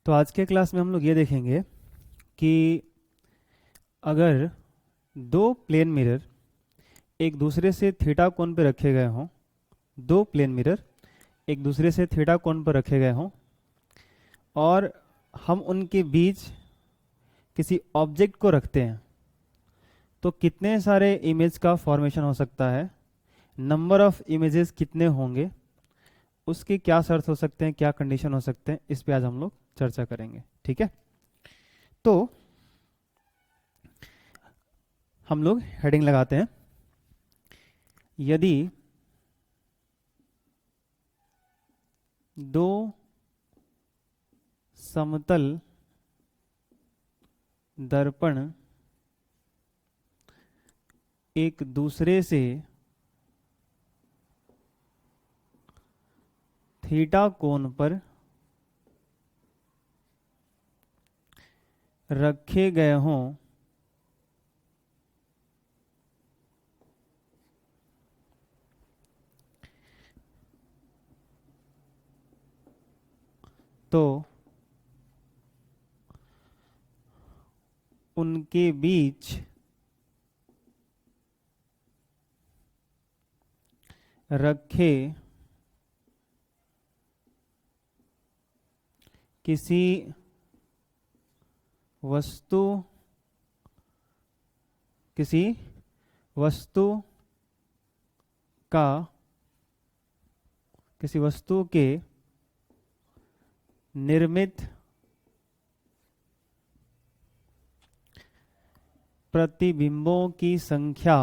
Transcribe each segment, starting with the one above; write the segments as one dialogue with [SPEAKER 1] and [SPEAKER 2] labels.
[SPEAKER 1] तो आज के क्लास में हम लोग ये देखेंगे कि अगर दो प्लेन मिरर एक दूसरे से थीटा कोण पर रखे गए हों, दो प्लेन मिरर एक दूसरे से थीटा कोण पर रखे गए हों और हम उनके बीच किसी ऑब्जेक्ट को रखते हैं तो कितने सारे इमेज का फॉर्मेशन हो सकता है, नंबर ऑफ इमेजेस कितने होंगे, उसके क्या शर्त हो सकते हैं, क्या कंडीशन हो सकते हैं, इस पे आज हम लोग चर्चा करेंगे। ठीक है, तो हम लोग हेडिंग लगाते हैं। यदि दो समतल दर्पण एक दूसरे से थीटा कोण पर रखे गए हों तो उनके बीच रखे किसी वस्तु के निर्मित प्रतिबिंबों की संख्या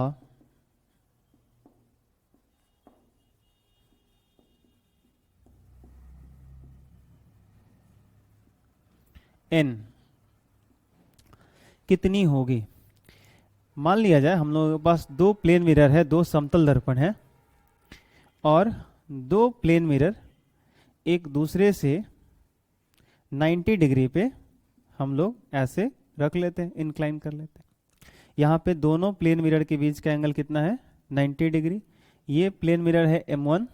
[SPEAKER 1] n कितनी होगी। मान लिया जाए हम लोगों के पास दो प्लेन मिरर है, दो समतल दर्पण है और दो प्लेन मिरर एक दूसरे से 90 डिग्री पे हम लोग ऐसे रख लेते हैं, इंक्लाइन कर लेते हैं। यहाँ पे दोनों प्लेन मिरर के बीच का एंगल कितना है, 90 डिग्री। ये प्लेन मिरर है M1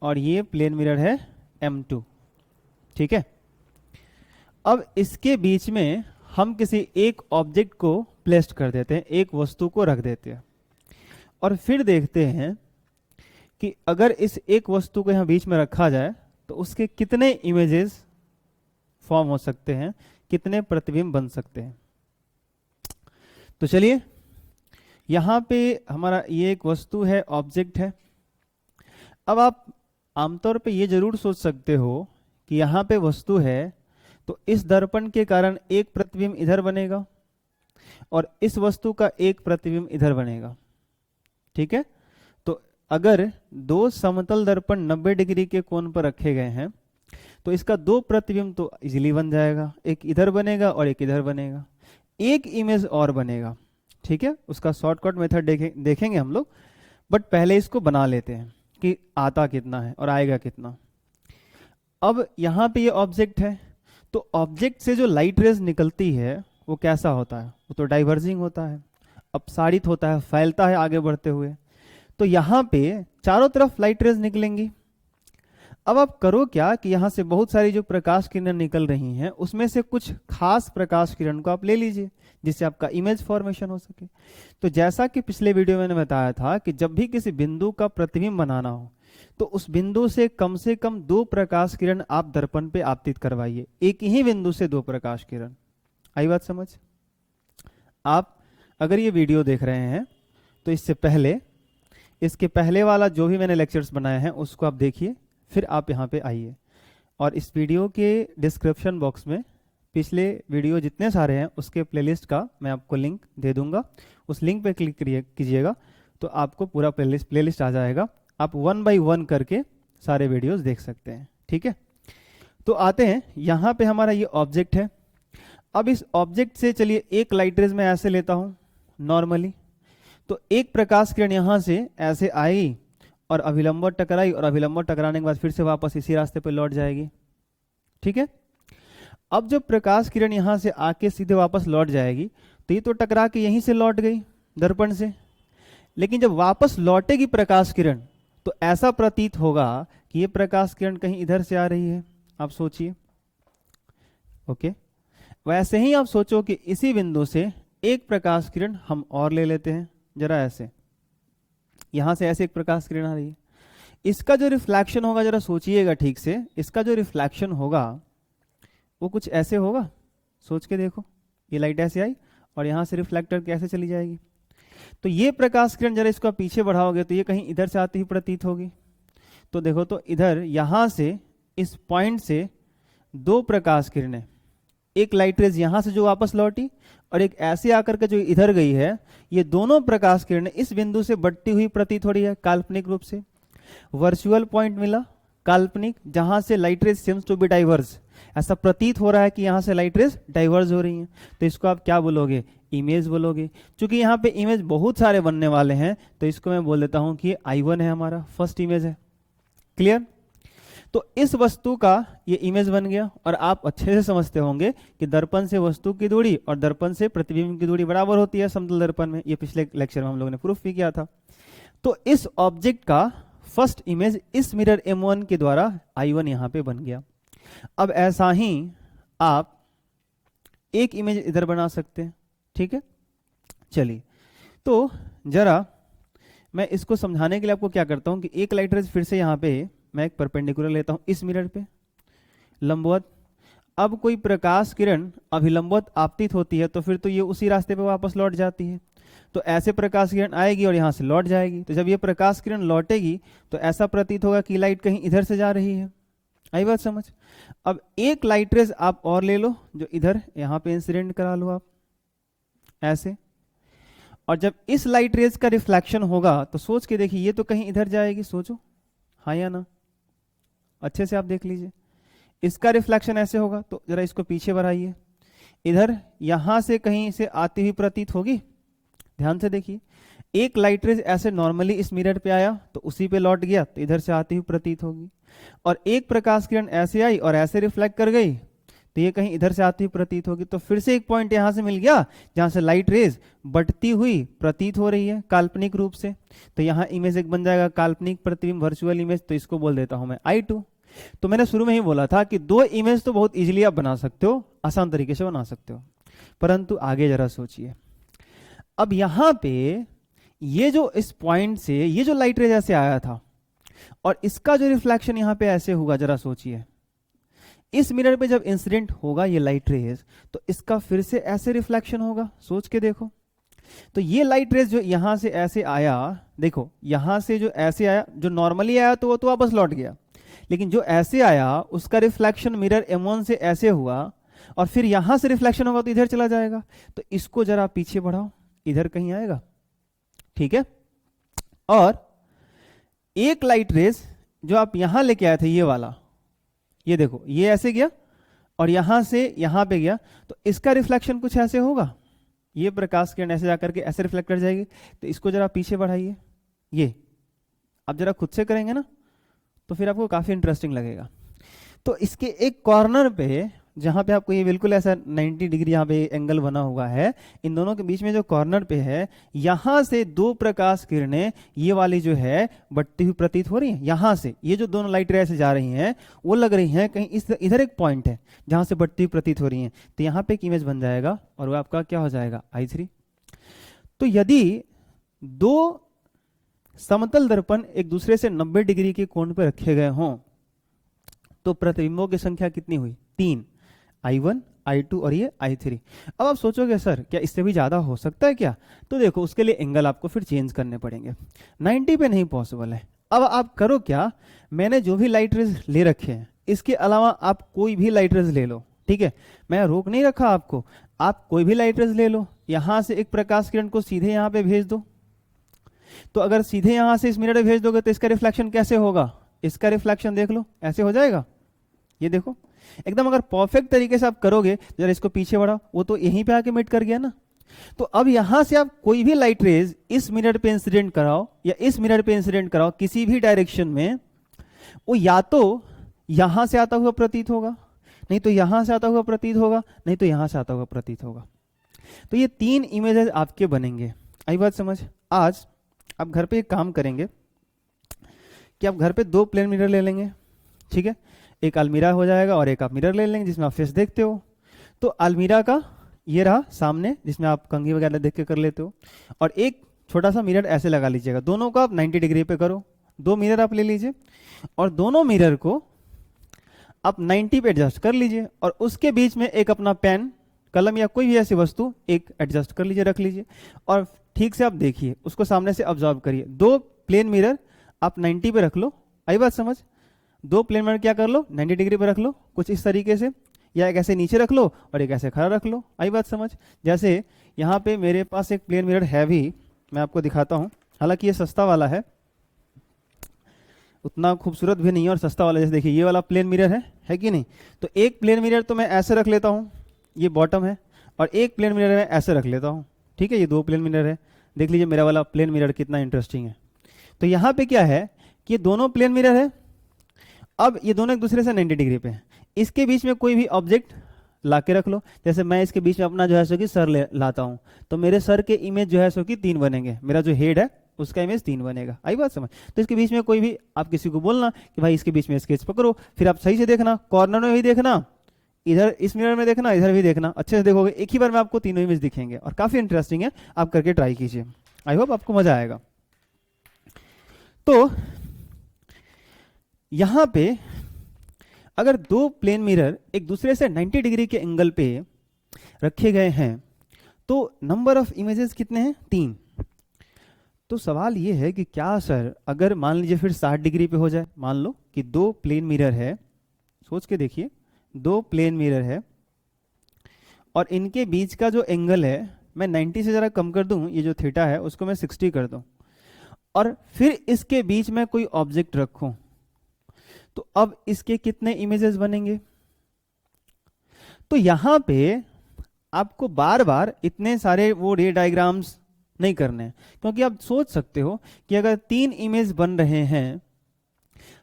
[SPEAKER 1] और ये प्लेन मिरर है M2। ठीक है, अब इसके बीच में हम किसी एक ऑब्जेक्ट को प्लेस कर देते हैं, एक वस्तु को रख देते हैं और फिर देखते हैं कि अगर इस एक वस्तु को यहाँ बीच में रखा जाए तो उसके कितने इमेजेस फॉर्म हो सकते हैं, कितने प्रतिबिंब बन सकते हैं। तो चलिए, यहाँ पे हमारा ये एक वस्तु है, ऑब्जेक्ट है। अब आप आमतौर पे ये जरूर सोच सकते हो कि यहाँ पे वस्तु है तो इस दर्पण के कारण एक प्रतिबिंब इधर बनेगा और इस वस्तु का एक प्रतिबिंब इधर बनेगा। ठीक है, तो अगर दो समतल दर्पण 90 डिग्री के कोण पर रखे गए हैं तो इसका दो प्रतिबिंब तो इजीली बन जाएगा, एक इधर बनेगा और एक इधर बनेगा, एक इमेज और बनेगा। ठीक है, उसका शॉर्टकट मेथड देखेंगे हम लोग, बट पहले इसको बना लेते हैं कि आता कितना है और आएगा कितना। अब यहाँ पे ये ऑब्जेक्ट है तो ऑब्जेक्ट से जो लाइट रेज निकलती है वो कैसा होता है, वो तो डाइवर्जिंग होता है, अपसारित होता है, फैलता है आगे बढ़ते हुए। तो यहाँ पे चारों तरफ लाइट रेज निकलेंगी। अब आप करो क्या कि यहाँ से बहुत सारी जो प्रकाश किरण निकल रही हैं उसमें से कुछ खास प्रकाश किरण को आप ले लीजिए जिससे आपका इमेज फॉर्मेशन हो सके। तो जैसा कि पिछले वीडियो में मैंने बताया था कि जब भी किसी बिंदु का प्रतिबिंब बनाना हो तो उस बिंदु से कम दो प्रकाश किरण आप दर्पण पे आपतित करवाइए, एक ही बिंदु से दो प्रकाश किरण। आई बात समझ? आप अगर ये वीडियो देख रहे हैं तो इसके पहले वाला जो भी मैंने लेक्चर्स बनाए हैं उसको आप देखिए, फिर आप यहाँ पे आइए और इस वीडियो के डिस्क्रिप्शन बॉक्स में पिछले वीडियो जितने सारे हैं उसके प्लेलिस्ट का मैं आपको लिंक दे दूंगा। उस लिंक पे क्लिक कीजिएगा तो आपको पूरा प्लेलिस्ट आ जाएगा। आप 1 बाय 1 करके सारे वीडियोस देख सकते हैं। ठीक है, तो आते हैं यहाँ पे हमारा ये ऑब्जेक्ट है। अब इस ऑब्जेक्ट से चलिए एक लाइट रेज मैं ऐसे लेता हूँ नॉर्मली, तो एक प्रकाश किरण यहाँ से ऐसे आई और अभिलंब टकराई और अभिलंब टकराने के बाद फिर से वापस इसी रास्ते पर लौट जाएगी। ठीक है, अब जब प्रकाश किरण यहाँ से आके सीधे वापस लौट जाएगी तो ये तो टकरा के यहीं से लौट गई दर्पण से, लेकिन जब वापस लौटेगी प्रकाश किरण तो ऐसा प्रतीत होगा कि ये प्रकाश किरण कहीं इधर से आ रही है। आप सोचिए ओके। वैसे ही आप सोचो कि इसी बिंदु से एक प्रकाश किरण हम और ले लेते हैं, जरा ऐसे, यहां से ऐसे एक प्रकाश किरण आ रही है, इसका जो रिफ्लेक्शन होगा जरा सोचिएगा ठीक से, इसका जो रिफ्लेक्शन होगा वो कुछ ऐसे होगा, सोच के देखो, ये लाइट ऐसे आई और यहां से रिफ्लेक्टर कैसे चली जाएगी, तो ये प्रकाश किरण जरा इसको पीछे बढ़ाओगे तो ये कहीं इधर से आती हुई प्रतीत होगी। तो देखो, तो इधर यहां से इस पॉइंट से दो प्रकाश किरणें, एक लाइट रेज यहां से जो वापस लौटी और एक ऐसे आकर के जो इधर गई है, ये दोनों प्रकाश किरणें इस बिंदु से बढ़ती हुई प्रतीत हो रही है काल्पनिक रूप से। वर्चुअल पॉइंट मिला काल्पनिक, जहां से light rays seems to be diverse, ऐसा प्रतीत हो रहा है कि यहां से लाइट रेज डाइवर्ज हो रही हैं, तो इसको आप क्या बोलोगे, इमेज बोलोगे। चूंकि यहाँ पे इमेज बहुत सारे बनने वाले हैं तो इसको मैं बोल देता हूं कि I1 है, हमारा फर्स्ट इमेज है। क्लियर? तो इस वस्तु का ये इमेज बन गया, और आप अच्छे से समझते होंगे कि दर्पण से वस्तु की दूरी और दर्पण से प्रतिबिंब की दूरी बराबर होती है समतल दर्पण में, ये पिछले लेक्चर में हम लोगों ने प्रूफ भी किया था। तो इस ऑब्जेक्ट का फर्स्ट इमेज इस मिरर M1 के द्वारा I1 यहां पे बन गया। अब ऐसा ही आप एक इमेज इधर बना सकते हैं, ठीक है। चलिए, तो जरा मैं इसको समझाने के लिए आपको क्या करता हूं कि एक लाइट रेज फिर से यहां पे मैं एक परपेंडिकुलर लेता हूं इस मिरर पे लंबवत। अब कोई प्रकाश किरण अभिलंबवत आपतित होती है तो फिर तो ये उसी रास्ते पे वापस लौट जाती है, तो ऐसे प्रकाश किरण आएगी और यहां से लौट जाएगी। तो जब ये प्रकाश किरण लौटेगी तो ऐसा प्रतीत होगा कि लाइट कहीं इधर से जा रही है। आई बात समझ? अब एक लाइट रेज आप और ले लो जो इधर यहां पे इंसिडेंट करा लो आप ऐसे, और जब इस लाइट रेज का रिफ्लेक्शन होगा तो सोच के देखिए, ये तो कहीं इधर जाएगी, सोचो हाँ या ना, अच्छे से आप देख लीजिए। इसका रिफ्लेक्शन ऐसे होगा, तो जरा इसको पीछे बढ़ाइए, इधर यहां से कहीं से आती हुई प्रतीत होगी। ध्यान से देखिए, एक लाइट रेज ऐसे नॉर्मली इस मिरर पे आया तो उसी पे लौट गया, तो इधर से आती हुई प्रतीत होगी। और एक प्रकाश किरण ऐसे आई और ऐसे रिफ्लेक्ट कर गई तो ये कहीं इधर से आती हुई प्रतीत होगी। तो फिर से एक पॉइंट यहां से मिल गया जहां से लाइट रेज बढ़ती हुई प्रतीत हो रही है काल्पनिक रूप से, तो यहां इमेज एक बन जाएगा काल्पनिक प्रतिबिंब, वर्चुअल इमेज, तो इसको बोल देता हूं मैं I2। तो मैंने शुरू में ही बोला था कि दो इमेज तो बहुत इजीली आप बना सकते हो, आसान तरीके से बना सकते हो, परंतु आगे जरा सोचिए। अब यहां पे ये जो इस पॉइंट से ये जो लाइट रेज ऐसे आया था और इसका जो रिफ्लेक्शन यहां पे ऐसे होगा, जरा सोचिए, इस मिरर पे जब इंसिडेंट होगा ये लाइट रेज तो इसका फिर से ऐसे रिफ्लेक्शन होगा, सोच के देखो। तो ये लाइट रेज जो यहां से ऐसे आया, देखो यहां से जो ऐसे आया, जो नॉर्मली आया तो वो तो वापस लौट गया, लेकिन जो ऐसे आया उसका रिफ्लेक्शन मिरर M1 से ऐसे हुआ और फिर यहां से रिफ्लेक्शन होगा तो इधर चला जाएगा। तो इसको जरा पीछे बढ़ाओ, इधर कहीं आएगा, ठीक है। और एक लाइट रेज जो आप यहां लेके आए थे, ये वाला, ये देखो, ये ऐसे गया और यहां से यहां पे गया, तो इसका रिफ्लेक्शन कुछ ऐसे होगा, ये प्रकाश किरण ऐसे जाकर के ऐसे रिफ्लेक्ट कर जाएगी। तो इसको जरा पीछे बढ़ाइए, ये आप जरा खुद से करेंगे ना तो फिर आपको काफी इंटरेस्टिंग लगेगा। तो इसके एक कॉर्नर पे जहां पे आपको ये बिल्कुल ऐसा 90 डिग्री यहाँ पे एंगल बना हुआ है, इन दोनों के बीच में जो कॉर्नर पे है, यहां से दो प्रकाश किरणें ये वाली जो है बढ़ती हुई प्रतीत हो रही है। यहां से ये जो दोनों लाइट रे से जा रही हैं वो लग रही हैं कहीं इस इधर एक पॉइंट है जहां से बढ़ती हुई प्रतीत हो रही हैं, तो यहाँ पे एक इमेज बन जाएगा और वो आपका क्या हो जाएगा, I3। तो यदि दो समतल दर्पण एक दूसरे से 90 डिग्री के कोण पर रखे गए हों तो प्रतिबिंबों की संख्या कितनी हुई, 3, I1, I2 और ये I3। अब आप सोचोगे सर क्या इससे भी ज्यादा हो सकता है क्या, तो देखो उसके लिए एंगल आपको फिर चेंज करने पड़ेंगे, 90 पे नहीं पॉसिबल है। अब आप करो क्या, मैंने जो भी लाइट रेज ले रखे हैं इसके अलावा आप कोई भी लाइट रेज ले लो, ठीक है, मैं रोक नहीं रखा आपको, आप कोई भी लाइट रेज ले लो, यहां से एक प्रकाश किरण को सीधे यहां पे भेज दो। तो अगर सीधे यहां से इस मिरर में भेज दोगे तो इसका रिफ्लेक्शन कैसे होगा, इसका रिफ्लेक्शन देख लो ऐसे हो जाएगा, ये देखो एकदम। अगर परफेक्ट तरीके से आप करोगे, जरा इसको पीछे बढ़ाओ, वो तो यहीं पे आके मीट कर गया ना। तो अब यहां से आप कोई भी लाइट रेज इस मिरर पे इंसिडेंट कराओ या इस मिरर पे इंसिडेंट कराओ किसी भी डायरेक्शन में, वो या तो यहां से आता हुआ प्रतीत होगा, नहीं तो यहां से आता हुआ प्रतीत होगा, नहीं तो यहां से आता हुआ प्रतीत होगा। तो ये 3 इमेजेस आपके बनेंगे। आई बात समझ? आज आप घर पे एक काम करेंगे कि आप घर पे 2 प्लेन मिरर ले लेंगे, ठीक है, एक अलमीरा हो जाएगा और एक आप मिरर ले लेंगे जिसमें आप फेस देखते हो। तो अलमीरा का ये रहा सामने, जिसमें आप कंघी वगैरह देख के कर लेते हो, और एक छोटा सा मिरर ऐसे लगा लीजिएगा। दोनों को आप 90 डिग्री पे करो। 2 मिरर आप ले लीजिए और दोनों मिरर को आप 90 पे एडजस्ट कर लीजिए, और उसके बीच में एक अपना पेन, कलम या कोई भी ऐसी वस्तु एक एडजस्ट कर लीजिए, रख लीजिए, और ठीक से आप देखिए, उसको सामने से ऑब्जर्व करिए। 2 प्लेन मिरर आप 90 पे रख लो। आई बात समझ? 2 प्लेन मिरर क्या कर लो, 90 डिग्री पे रख लो, कुछ इस तरीके से, या एक ऐसे नीचे रख लो और एक ऐसे खड़ा रख लो। आई बात समझ? जैसे यहाँ पे मेरे पास एक प्लेन मिरर है भी, मैं आपको दिखाता हूँ। हालांकि ये सस्ता वाला है, उतना खूबसूरत भी नहीं है, और सस्ता वाला, जैसे देखिए ये वाला प्लेन मिरर है कि नहीं। तो एक प्लेन मिरर तो मैं ऐसे रख लेता हूँ, ये बॉटम है, और एक प्लेन मिरर मैं ऐसे रख लेता हूँ। ठीक है, ये 2 प्लेन मिरर है। देख लीजिए मेरा वाला प्लेन मिरर कितना इंटरेस्टिंग है। तो यहाँ पे क्या है कि ये दोनों प्लेन मिरर है। अब ये दोनों एक दूसरे से 90 डिग्री पे है। इसके बीच में कोई भी ऑब्जेक्ट ला के रख लो। जैसे मैं इसके बीच में अपना जो है सो कि सर लाता हूँ, तो मेरे सर के इमेज जो है सो कि 3 बनेंगे। मेरा जो हेड है उसका इमेज 3 बनेगा। आई बात समझ? तो इसके बीच में कोई भी, आप किसी को बोलना कि भाई इसके बीच में स्केच पकड़ो, फिर आप सही से देखना, कॉर्नर में भी देखना, इधर इस मिरर में देखना, इधर भी देखना, अच्छे से देखोगे एक ही बार में आपको तीनों इमेज दिखेंगे, और काफी इंटरेस्टिंग है। आप करके ट्राई कीजिए, आई होप आपको मजा आएगा। तो यहां पे अगर 2 प्लेन मिरर एक दूसरे से 90 डिग्री के एंगल पे रखे गए हैं, तो नंबर ऑफ इमेजेस कितने हैं? 3। तो सवाल ये है कि क्या सर, अगर मान लीजिए फिर 60 डिग्री पे हो जाए, मान लो कि 2 प्लेन मिरर है, सोच के देखिए, 2 प्लेन मिरर है, और इनके बीच का जो एंगल है मैं 90 से जरा कम कर दूं, ये जो थीटा है उसको मैं 60 कर दूं, और फिर इसके बीच में कोई ऑब्जेक्ट रखूं, तो अब इसके कितने इमेजेस बनेंगे? तो यहां पे आपको बार बार इतने सारे वो रे डायग्राम्स नहीं करने हैं, क्योंकि आप सोच सकते हो कि अगर 3 इमेज बन रहे हैं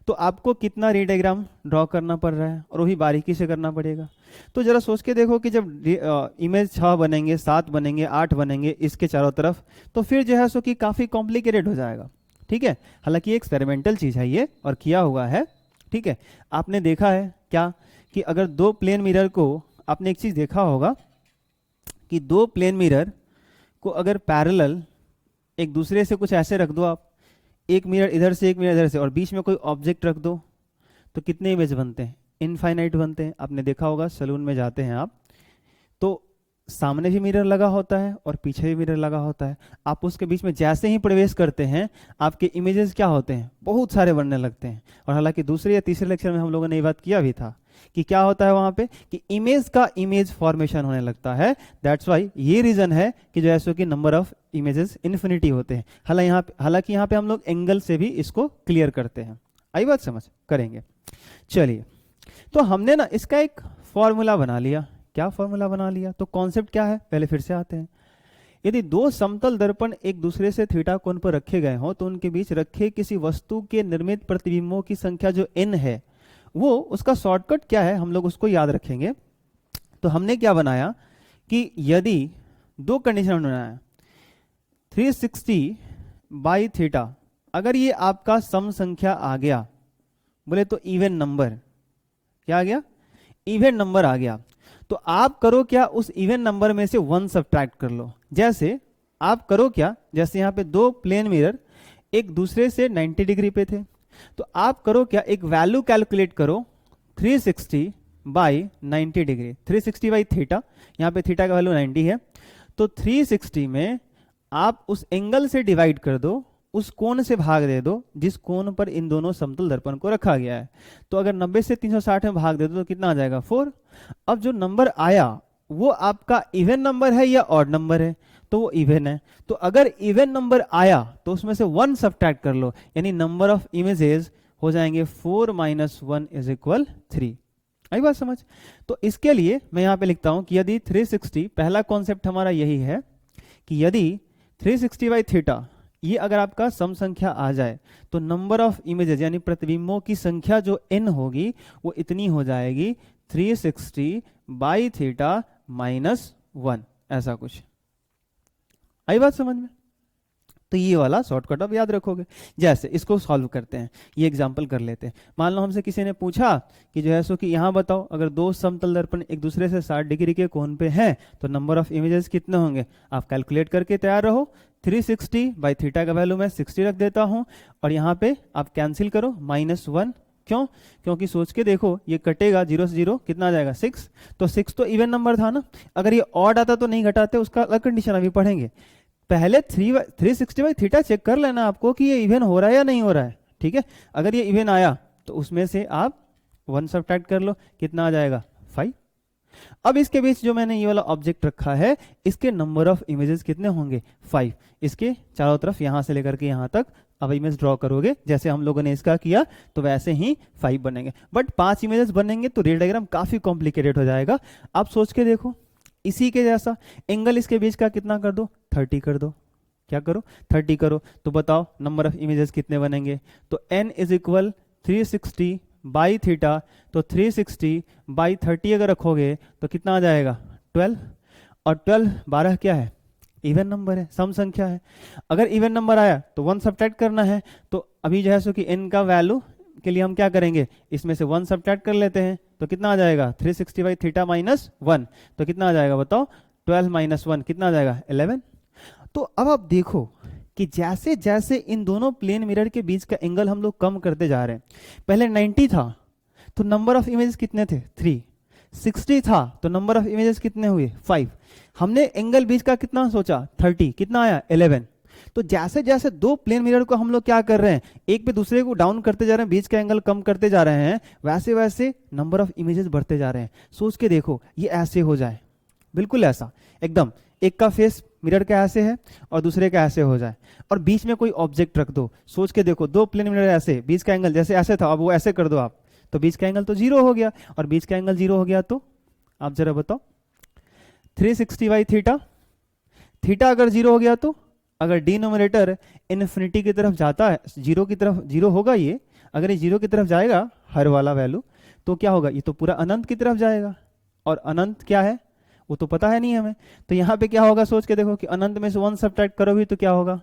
[SPEAKER 1] तो आपको कितना रे डायग्राम ड्रॉ करना पड़ रहा है, और वही बारीकी से करना पड़ेगा। तो जरा सोच के देखो कि जब इमेज 6 बनेंगे, 7 बनेंगे, 8 बनेंगे इसके चारों तरफ, तो फिर जो है सो कि काफी कॉम्प्लिकेटेड हो जाएगा। ठीक है, हालांकि एक्सपेरिमेंटल चीज है ये, और किया हुआ है। ठीक है, आपने देखा है क्या कि अगर 2 प्लेन मिरर को, आपने एक चीज देखा होगा कि 2 प्लेन मिरर को अगर पैरेलल एक दूसरे से कुछ ऐसे रख दो आप, एक मिरर इधर से एक मिरर इधर से, और बीच में कोई ऑब्जेक्ट रख दो, तो कितने इमेज बनते हैं? इनफाइनाइट बनते हैं। आपने देखा होगा सैलून में जाते हैं आप, तो सामने भी मिरर लगा होता है और पीछे भी मिरर लगा होता है। आप उसके बीच में जैसे ही प्रवेश करते हैं, आपके इमेजेस क्या होते हैं? बहुत सारे बनने लगते हैं। और हालांकि दूसरे या तीसरे लेक्चर में हम लोगों ने ये बात किया भी था कि क्या होता है वहां पे कि इमेज का इमेज फॉर्मेशन होने लगता है। दैट्स वाई ये रीजन है कि जो ऐसे कि नंबर ऑफ इमेजेस इन्फिनिटी होते हैं। हालांकि यहाँ पे हम लोग एंगल से भी इसको क्लियर करते हैं। आई बात समझ? करेंगे। चलिए, तो हमने ना इसका एक फॉर्मूला बना लिया। क्या फॉर्मूला बना लिया? तो कॉन्सेप्ट क्या है, पहले फिर से आते हैं। यदि 2 समतल दर्पण एक दूसरे से थीटा कोण पर रखे गए हों, तो उनके बीच रखे किसी वस्तु के निर्मित प्रतिबिंबों की संख्या जो n है, वो उसका शॉर्टकट क्या है, हम लोग उसको याद रखेंगे। तो हमने क्या बनाया कि यदि 2 कंडीशन बनाया, 360 बाई थीटा, अगर ये आपका सम संख्या आ गया, बोले तो इवन नंबर, क्या आ गया? इवन नंबर आ गया, तो आप करो क्या, उस इवन नंबर में से 1 सब्ट्रैक्ट कर लो। जैसे आप करो क्या, जैसे यहाँ पे 2 प्लेन मिरर एक दूसरे से 90 डिग्री पे थे, तो आप करो क्या, एक वैल्यू कैलकुलेट करो 360 बाई 90 डिग्री, 360 बाई थीटा, यहाँ पे थीटा का वैल्यू 90 है, तो 360 में आप उस एंगल से डिवाइड कर दो, उस कोण से भाग दे दो जिस कोण पर इन दोनों समतल दर्पण को रखा गया है। तो अगर 90 से 360 में भाग दे दो तो कितना आ जाएगा? 4। अब जो नंबर आया वो आपका इवन नंबर है या ऑड नंबर है? तो वो इवन है। तो अगर इवन नंबर आया तो उसमें से 1 सब्ट्रैक्ट कर लो, यानी नंबर ऑफ इमेजेस हो जाएंगे 4 - 1 = 3। आई बात समझ? तो इसके लिए मैं यहां पे लिखता हूं कि यदि 360, पहला कॉन्सेप्ट हमारा यही है कि यदि 360 बाई थीटा ये अगर आपका सम संख्या आ जाए, तो नंबर ऑफ इमेजेस यानी प्रतिबिंबों की संख्या जो n होगी वो इतनी हो जाएगी 360 बाई थीटा -1, ऐसा कुछ। आई बात समझ में? तो ये वाला शॉर्टकट आप याद रखोगे। जैसे इसको सॉल्व करते हैं, ये एग्जांपल कर लेते हैं। मान लो हमसे किसी ने पूछा कि जो है सो कि यहाँ बताओ, अगर दो समतल दर्पण एक दूसरे से 60 डिग्री के कोण पे हैं तो नंबर ऑफ इमेजेस कितने होंगे। आप कैलकुलेट करके तैयार रहो। 360 बाई थीटा का वैल्यू मैं 60 रख देता हूँ, और यहाँ पे आप कैंसिल करो -1। क्यों? क्योंकि सोच के देखो, ये कटेगा 0 से 0, कितना आ जाएगा 6। तो 6 तो इवन नंबर था ना, अगर ये ऑड आता तो नहीं घटाते, उसका अलग कंडीशन अभी पढ़ेंगे। पहले 360 बाई थीटा चेक कर लेना आपको कि ये इवन हो रहा है या नहीं हो रहा है, ठीक है। अगर ये इवन आया तो उसमें से आप 1 सब्ट्रैक्ट कर लो, कितना आ जाएगा 5। अब इसके बीच जो मैंने ये वाला ऑब्जेक्ट रखा है, इसके नंबर ऑफ इमेजेस कितने होंगे 5। इसके चारों तरफ यहां से लेकर के यहां तक अब इमेज ड्रॉ करोगे, जैसे हम लोगों ने इसका किया, तो वैसे ही 5 बनेंगे। बट 5 इमेजेस बनेंगे तो रे डायग्राम काफी कॉम्प्लिकेटेड हो जाएगा। आप सोच के देखो, इसी के जैसा एंगल इसके बीच का कितना कर दो, 30 कर दो। क्या करो, 30 करो। तो बताओ नंबर ऑफ इमेजेस कितने बनेंगे। तो n is equal 360 by theta, तो 360 बाई 30 अगर रखोगे तो कितना आ जाएगा 12। और 12 क्या है, इवन नंबर है, सम संख्या है। अगर इवन नंबर आया तो 1 सब्ट्रैक्ट करना है। तो अभी जो है सो कि n का वैल्यू के लिए हम क्या करेंगे, इसमें से 1 सब्ट्रैक्ट कर लेते हैं, तो कितना आ जाएगा 360 बाई थीटा -1, तो कितना आ जाएगा बताओ, 12 - 1 कितना आ जाएगा 11। तो अब आप देखो कि जैसे जैसे इन दोनों प्लेन मिरर के बीच का एंगल हम लोग कम करते जा रहे हैं। पहले 90 था तो नंबर ऑफ इमेजेस कितने थे 3, 60 था तो नंबर ऑफ इमेजेस कितने हुए 5। हमने एंगल बीच का कितना सोचा 30, कितना आया 11। तो जैसे जैसे दो प्लेन मिरर को हम लोग क्या कर रहे हैं, एक पे दूसरे को डाउन करते जा रहे हैं, बीच का एंगल कम करते जा रहे हैं, वैसे वैसे नंबर ऑफ इमेजेस बढ़ते जा रहे हैं। सोच के देखो, ये ऐसे हो जाए, बिल्कुल ऐसा एकदम, एक का फेस मिरर का ऐसे है और दूसरे का ऐसे हो जाए, और बीच में कोई ऑब्जेक्ट रख दो। सोच के देखो, दो प्लेन मिरर ऐसे, बीच का एंगल जैसे ऐसे था, अब वो ऐसे कर दो आप, तो बीच का एंगल तो 0 हो गया, और बीच का एंगल 0 हो गया तो आप जरा बताओ 360 बाई थीटा, थीटा अगर 0 हो गया तो अगर डिनोमिनेटर इन्फिनिटी की तरफ जाता है, 0 की तरफ 0 होगा ये, अगर ये 0 की तरफ जाएगा हर वाला वैल्यू, तो क्या होगा, ये तो पूरा अनंत की तरफ जाएगा, और अनंत क्या है वो तो पता है नहीं हमें। तो यहाँ पे क्या होगा, सोच के देखो कि अनंत में से 1 सब्ट्रैक्ट करो भी तो क्या होगा,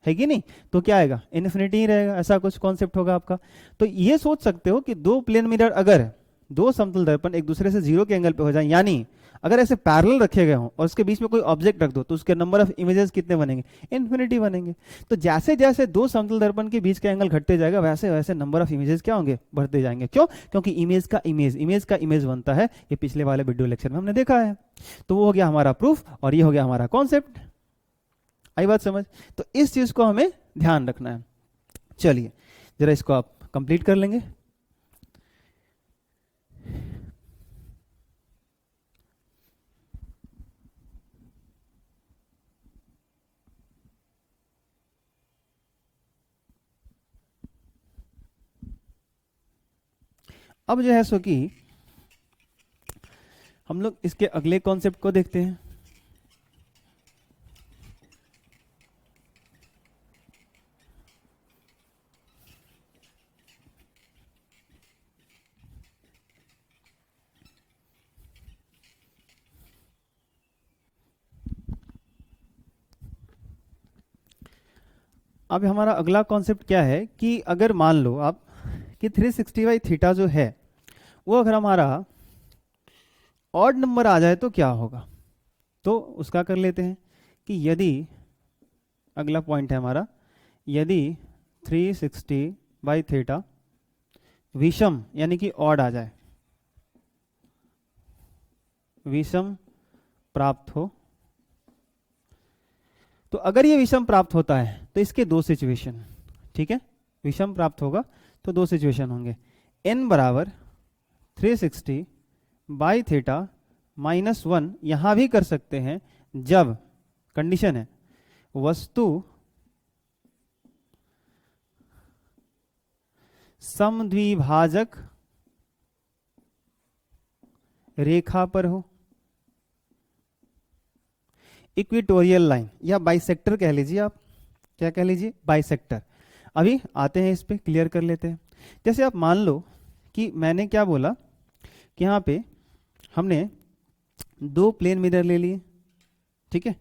[SPEAKER 1] है कि नहीं, तो क्या आएगा इन्फिनिटी ही रहेगा, ऐसा कुछ कॉन्सेप्ट होगा आपका। तो ये सोच सकते हो कि दो प्लेन मिरर, अगर दो समतल दर्पण एक दूसरे से 0 के एंगल पे हो जाए, यानी अगर ऐसे पैरेलल रखे गए हों और उसके बीच में कोई ऑब्जेक्ट रख दो, तो उसके नंबर ऑफ इमेजेस कितने बनेंगे, इन्फिनिटी बनेंगे। तो जैसे जैसे दो समतल दर्पण के बीच का एंगल घटते जाएगा, वैसे वैसे नंबर ऑफ इमेजेस क्या होंगे, बढ़ते जाएंगे। क्यों? क्योंकि इमेज का इमेज बनता है, ये पिछले वाले वीडियो लेक्चर में हमने देखा है। तो वो हो गया हमारा प्रूफ, और ये हो गया हमारा कॉन्सेप्ट। आई बात समझ? तो इस चीज को हमें ध्यान रखना है। चलिए जरा इसको आप कंप्लीट कर लेंगे। अब जो है सो कि हम लोग इसके अगले कॉन्सेप्ट को देखते हैं। अब हमारा अगला कॉन्सेप्ट क्या है कि अगर मान लो आप कि 360 बाई थीटा जो है वो अगर हमारा ऑड नंबर आ जाए तो क्या होगा। तो उसका कर लेते हैं कि यदि, अगला पॉइंट है हमारा, यदि 360 बाई थीटा विषम यानी कि ऑड आ जाए, विषम प्राप्त हो, तो अगर ये विषम प्राप्त होता है तो इसके दो सिचुएशन, ठीक है, विषम प्राप्त होगा तो दो सिचुएशन होंगे। n बराबर 360 बाई थीटा -1 यहां भी कर सकते हैं, जब कंडीशन है वस्तु समद्विभाजक रेखा पर हो, इक्वेटोरियल लाइन या बाइसेक्टर कह लीजिए आप, क्या कह लीजिए, बाइसेक्टर। अभी आते हैं इस पे, क्लियर कर लेते हैं। जैसे आप मान लो कि मैंने क्या बोला कि यहाँ पे हमने दो प्लेन मिरर ले लिए, ठीक है,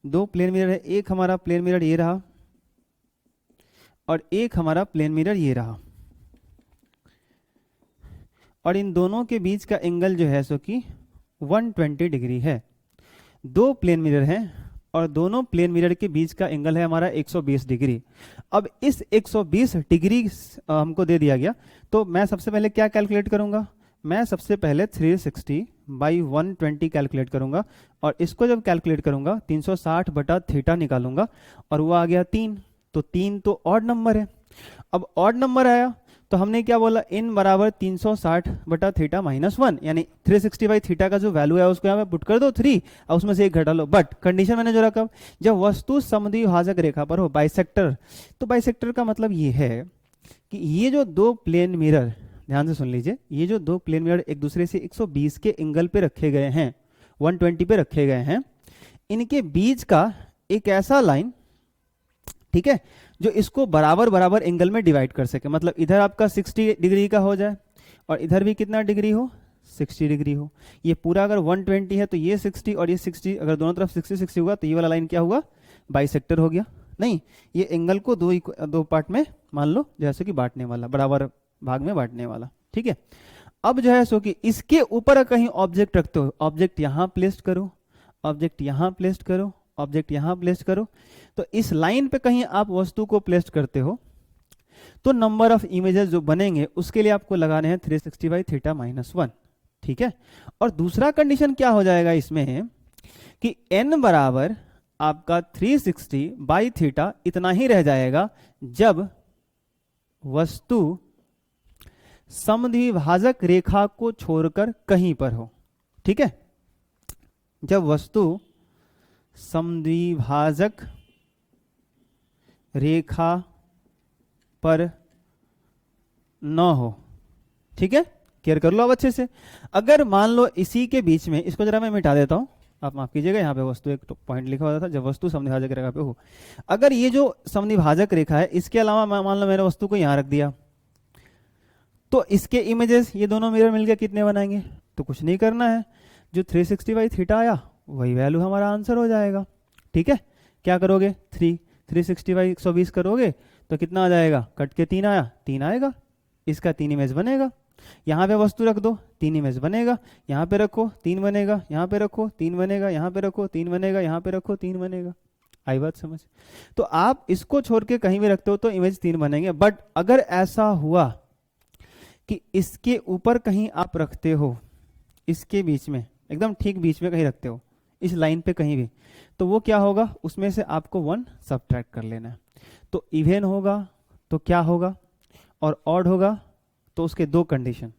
[SPEAKER 1] दो प्लेन मिरर है, एक हमारा प्लेन मिरर ये रहा और एक हमारा प्लेन मिरर ये रहा, और इन दोनों के बीच का एंगल जो है सो कि 120 डिग्री है। दो प्लेन मिरर हैं और दोनों प्लेन मिरर के बीच का एंगल है हमारा 120 डिग्री। अब इस 120 डिग्री हमको दे दिया गया, तो मैं सबसे पहले क्या कैलकुलेट करूंगा, मैं सबसे पहले 360 बाई 120 कैलकुलेट करूंगा, और इसको जब कैलकुलेट करूंगा 360 बटा थीटा निकालूंगा, और वो आ गया 3। तो 3 तो ऑड नंबर है। अब ऑड नंबर आया तो हमने क्या बोला, इन बराबर 360 बटा थीटा -1, यानी 360 बाई थीटा का जो वैल्यू है उसको यहाँ पे पुट कर दो 3, और उसमें से एक घटा लो। बट कंडीशन मैंने जो रखा, जब वस्तु समद्विभाजक रेखा पर हो, बाइसेक्टर, तो बाइसेक्टर का मतलब ये है कि ये जो दो प्लेन मिरर, ध्यान से सुन लीजिए, ये जो दो प्लेन मिरर एक दूसरे से 120 के एंगल पे रखे गए हैं, 120 पे रखे गए हैं, इनके बीच का एक ऐसा लाइन, ठीक है, जो इसको बराबर बराबर एंगल में डिवाइड कर सके। मतलब इधर आपका 60 डिग्री का हो जाए और इधर भी कितना डिग्री हो, 60 डिग्री हो। ये पूरा अगर 120 है तो ये 60 और ये 60, अगर दोनों तरफ 60-60 हुआ तो ये वाला लाइन क्या हुआ, बाइसेक्टर हो गया। नहीं, ये एंगल को दो पार्ट में मान लो, जैसे कि बांटने वाला, बराबर भाग में बांटने वाला, ठीक है। अब जो है सो कि इसके ऊपर कहीं ऑब्जेक्ट रखते हो, ऑब्जेक्ट यहां प्लेस करो, ऑब्जेक्ट यहां प्लेस करो, ऑब्जेक्ट यहां प्लेस करो, तो इस लाइन पे कहीं आप वस्तु को प्लेस करते हो तो नंबर ऑफ इमेजेस जो बनेंगे उसके लिए आपको लगाने हैं 360 बाई थीटा -1, ठीक है। और दूसरा कंडीशन क्या हो जाएगा इसमें कि n बराबर आपका 360 बाई थीटा इतना ही रह जाएगा जब वस्तु समद्विभाजक रेखा को छोड़कर कहीं पर हो, ठीक है। जब वस्तु समद्विभाजक रेखा पर न हो, ठीक है, केयर कर लो अब अच्छे से। अगर मान लो इसी के बीच में, इसको जरा मैं मिटा देता हूं, आप माफ कीजिएगा, यहाँ पे वस्तु एक पॉइंट लिखा हुआ था, जब वस्तु समद्विभाजक रेखा पे हो, अगर ये जो समद्विभाजक रेखा है इसके अलावा मान लो मैंने वस्तु को यहां रख दिया, तो इसके इमेजेस ये दोनों मिरर मिलकर कितने बनाएंगे, तो कुछ नहीं करना है, जो 360 बाई थीटा आया वही वैल्यू हमारा आंसर हो जाएगा, ठीक है। क्या करोगे, 360 बाई 120 करोगे तो कितना आ जाएगा, कट के 3 आया, 3 आएगा, इसका 3 इमेज बनेगा। यहाँ पे वस्तु रख दो, 3 इमेज बनेगा, यहाँ पे रखो 3 बनेगा, यहाँ पे रखो 3 बनेगा, यहाँ पे रखो 3 बनेगा, यहाँ पे रखो 3 बनेगा। आई बात समझ। तो आप इसको छोड़ के कहीं भी रखते हो तो इमेज 3 बनेंगे। बट अगर ऐसा हुआ कि इसके ऊपर कहीं आप रखते हो, इसके बीच में, एकदम ठीक बीच में कहीं रखते हो, इस लाइन पे कहीं भी, तो वो क्या होगा, उसमें से आपको 1 सब्ट्रैक्ट कर लेना है। तो इवन होगा तो क्या होगा, और ऑड होगा तो उसके दो कंडीशन,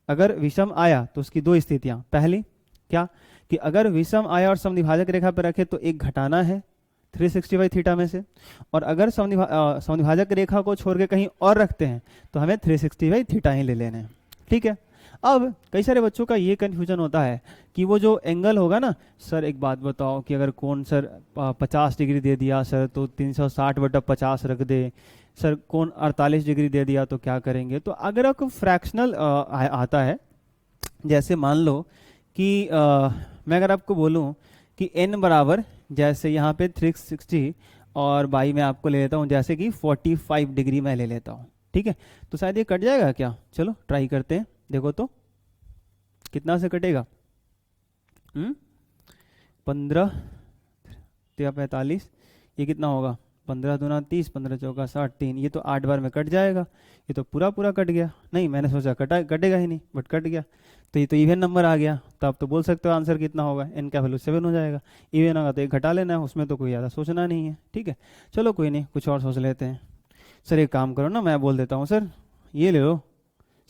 [SPEAKER 1] अगर विषम आया तो उसकी दो स्थितियां। पहली क्या, कि अगर विषम आया और समद्विभाजक रेखा पर रखे तो एक घटाना है 360 बाई थीटा में से, और अगर समद्विभाजक रेखा को छोड़ के कहीं और रखते हैं तो हमें 360 बाई थीटा ही ले लेने हैं, ठीक है। अब कई सारे बच्चों का ये कन्फ्यूजन होता है कि वो जो एंगल होगा ना, सर एक बात बताओ कि अगर कोण सर 50 डिग्री दे दिया सर तो 360 बटा 50 रख दे, सर कोण 48 डिग्री दे दिया तो क्या करेंगे। तो अगर आपको फ्रैक्शनल आता है, जैसे मान लो कि मैं अगर आपको बोलूं कि n बराबर, जैसे यहाँ पे 360 और बाई मैं आपको ले लेता हूँ जैसे कि 45 डिग्री मैं ले लेता हूँ, ठीक है। तो शायद ये कट जाएगा क्या, चलो ट्राई करते हैं, देखो तो कितना से कटेगा, 15 या 45, ये कितना होगा, 15 दूना 30, 15 चौका 60, 3, ये तो 8 बार में कट जाएगा। ये तो पूरा पूरा कट गया, नहीं मैंने सोचा कटेगा ही नहीं, बट कट गया, तो ये तो इवन नंबर आ गया। तो आप तो बोल सकते हो आंसर कितना होगा, n का वैल्यू 7 हो जाएगा। इवन होगा तो एक घटा लेना है, उसमें तो कोई ज़्यादा सोचना नहीं है, ठीक है। चलो कोई नहीं, कुछ और सोच लेते हैं। सर एक काम करो ना, मैं बोल देता हूँ, सर ये ले लो,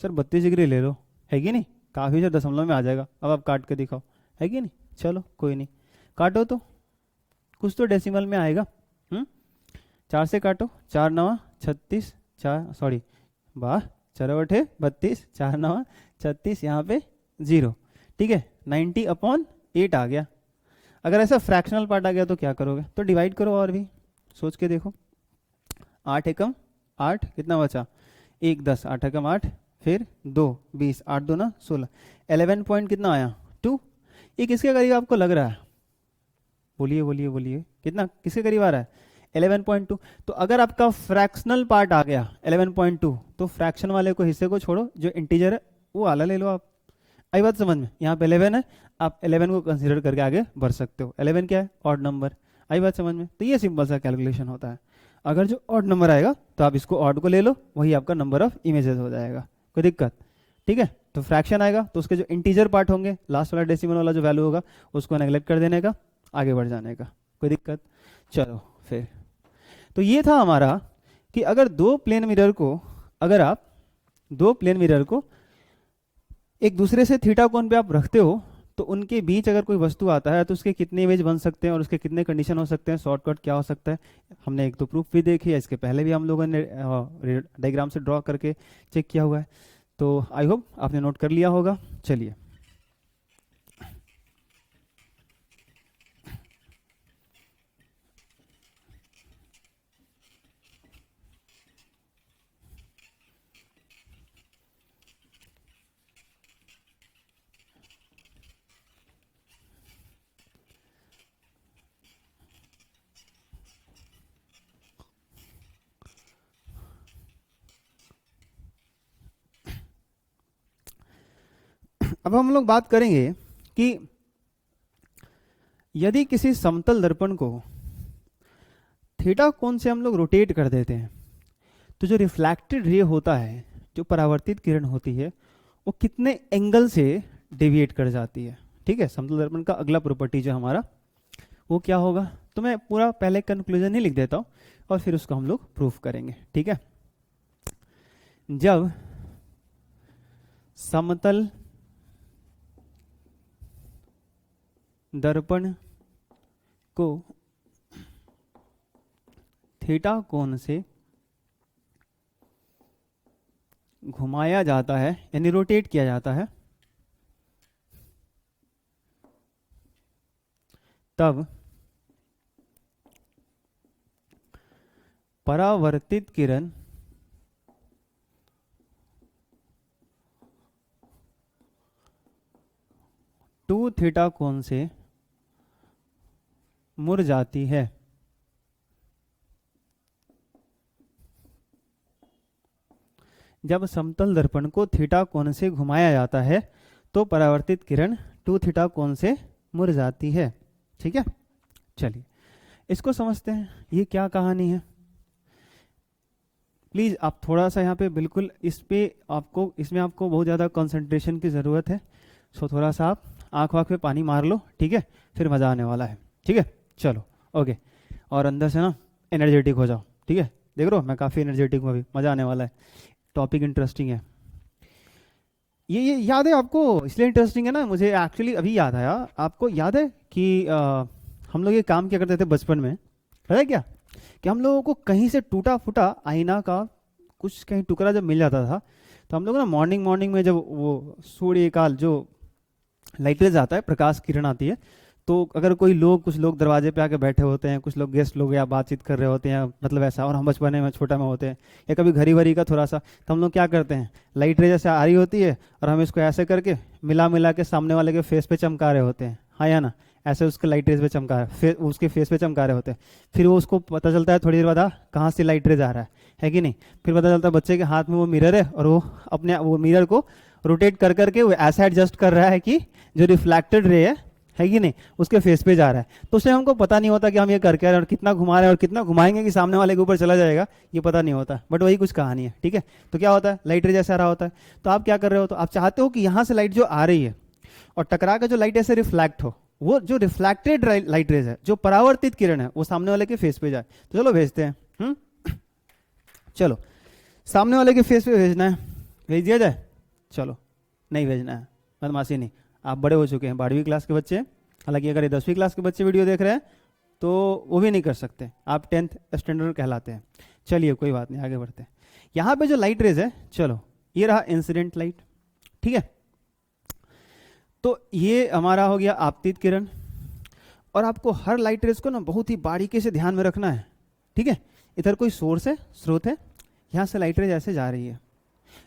[SPEAKER 1] सर 32 डिग्री ले लो, है कि नहीं, काफ़ी सर दशमलव में आ जाएगा। अब आप काट के दिखाओ, है कि नहीं, चलो कोई नहीं, काटो तो कुछ तो डेसिमल में आएगा। 4 से काटो, 4 9 36, 4 सॉरी वाह 4 8 32, 4 9 36, यहाँ पे 0, ठीक है, 90/8 आ गया। अगर ऐसा फ्रैक्शनल पार्ट आ गया तो क्या करोगे, तो डिवाइड करो, और भी सोच के देखो। 8 एकम 8, कितना बचा, 1 10, 8 एकम 8, फिर 2 20, 8 2 ना 16, 11 पॉइंट कितना आया 2। ये किसके करीब आपको लग रहा है, बोलिए बोलिए बोलिए, कितना किसके करीब आ रहा है, 11.2। तो अगर आपका फ्रैक्शनल पार्ट आ गया 11.2, तो फ्रैक्शन वाले को हिस्से को छोड़ो, जो इंटीजर है वो वाला ले लो आप। आई बात समझ में? यहाँ पे 11 है, आप 11 को कंसीडर करके आगे बढ़ सकते हो। 11 क्या है? Odd number. आई बात समझ में? तो ये सिंपल सा कैलकुलेशन होता है। अगर जो ऑड नंबर आएगा तो आप इसको ऑड को ले लो, वही आपका नंबर ऑफ इमेजेस हो जाएगा। कोई दिक्कत? ठीक है। तो फ्रैक्शन आएगा तो उसके जो इंटीजर पार्ट होंगे, लास्ट वाला डेसिमल वाला जो वैल्यू होगा, उसको नेगलेक्ट कर देने का, आगे बढ़ जाने का। कोई दिक्कत? चलो फिर, तो ये था हमारा कि अगर दो प्लेन मिरर को, अगर आप दो प्लेन मिरर को एक दूसरे से थीटा कोण पे आप रखते हो, तो उनके बीच अगर कोई वस्तु आता है तो उसके कितने इमेज बन सकते हैं और उसके कितने कंडीशन हो सकते हैं, शॉर्टकट क्या हो सकता है। हमने एक तो प्रूफ भी देखी है, इसके पहले भी हम लोगों ने डायग्राम से ड्रॉ करके चेक किया हुआ है। तो आई होप आपने नोट कर लिया होगा। चलिए, अब हम लोग बात करेंगे कि यदि किसी समतल दर्पण को थीटा कोण से हम लोग रोटेट कर देते हैं, तो जो रिफ्लेक्टेड रे होता है, जो परावर्तित किरण होती है, वो कितने एंगल से डेविएट कर जाती है। ठीक है। समतल दर्पण का अगला प्रॉपर्टी जो हमारा, वो क्या होगा, तो मैं पूरा पहले कंक्लूजन ही लिख देता हूं और फिर उसको हम लोग प्रूफ करेंगे। ठीक है। जब समतल दर्पण को थीटा कोण से घुमाया जाता है, यानी रोटेट किया जाता है, तब परावर्तित किरण टू थीटा कोण से मुड़ जाती है। जब समतल दर्पण को थीटा कोण से घुमाया जाता है तो परावर्तित किरण टू थीटा कोण से मुड़ जाती है। ठीक है। चलिए इसको समझते हैं, ये क्या कहानी है। प्लीज आप थोड़ा सा यहाँ पे बिल्कुल इसमें आपको बहुत ज़्यादा कंसंट्रेशन की ज़रूरत है। सो थोड़ा सा आप आँख वाँख पे पानी मार लो। ठीक है, फिर मज़ा आने वाला है। ठीक है, चलो ओके। और अंदर से ना एनर्जेटिक हो जाओ। ठीक है, देख रहे हो मैं काफ़ी एनर्जेटिक हूँ, अभी मज़ा आने वाला है। टॉपिक इंटरेस्टिंग है। ये याद है आपको, इसलिए इंटरेस्टिंग है ना, मुझे एक्चुअली अभी याद आया। आपको याद है कि हम लोग ये काम क्या करते थे बचपन में, पता है क्या, कि हम लोगों को कहीं से टूटा फूटा आईना का कुछ कहीं टुकड़ा जब मिल जाता था, तो हम लोग ना मॉर्निंग में जब वो सूर्य काल जो लाइट रेज आता है, प्रकाश किरण आती है, तो अगर कुछ लोग दरवाजे पे आके बैठे होते हैं, कुछ लोग गेस्ट लोग या बातचीत कर रहे होते हैं, मतलब ऐसा, और हम बचपन में छोटा में होते हैं, या कभी घड़ी वरी का थोड़ा सा, तो हम लोग क्या करते हैं, लाइट रे जैसे आ रही होती है और हम इसको ऐसे करके मिला के सामने वाले के फेस पे चमका रहे होते हैं। हाँ या ना, ऐसे उसके लाइट रेज पे चमका रहे, उसके फेस पे चमका रहे होते हैं। फिर वो उसको पता चलता है थोड़ी देर बाद कहाँ से लाइट रेज आ रहा है कि नहीं। फिर पता चलता है बच्चे के हाथ में वो मिरर है और वो मिरर को रोटेट कर करके वो ऐसा एडजस्ट कर रहा है कि जो रिफ्लेक्टेड रे है कि नहीं, उसके फेस पे जा रहा है। तो उससे हमको पता नहीं होता कि हम ये कर क्या रहे हैं और कितना घुमा रहे हैं और कितना घुमाएंगे कि सामने वाले के ऊपर चला जाएगा, ये पता नहीं होता। बट वही कुछ कहानी है। ठीक है, तो क्या होता है, लाइट रे जैसा आ रहा होता है। तो आप क्या कर रहे हो, तो आप चाहते हो कि यहाँ से लाइट जो आ रही है और टकरा के जो लाइट ऐसे रिफ्लेक्ट हो, वो जो रिफ्लेक्टेड लाइट रेज है, जो परावर्तित किरण है, वो सामने वाले के फेस पे जाए। तो चलो भेजते हैं। चलो सामने वाले के फेस पे भेजना है, भेज दिया जाए। चलो नहीं भेजना है, बदमाशी नहीं। आप बड़े हो चुके हैं, 12वीं क्लास के बच्चे। हालांकि अगर ये 10वीं क्लास के बच्चे वीडियो देख रहे हैं तो वो भी नहीं कर सकते, आप 10th स्टैंडर्ड कहलाते हैं। चलिए कोई बात नहीं, आगे बढ़ते हैं। यहाँ पे जो लाइट रेज है, चलो ये रहा इंसिडेंट लाइट। ठीक है, तो ये हमारा हो गया आपतित किरण। और आपको हर लाइट रेज को ना बहुत ही बारीकी से ध्यान में रखना है। ठीक है, इधर कोई सोर्स है, स्रोत है, यहाँ से लाइट रेज ऐसे जा रही है।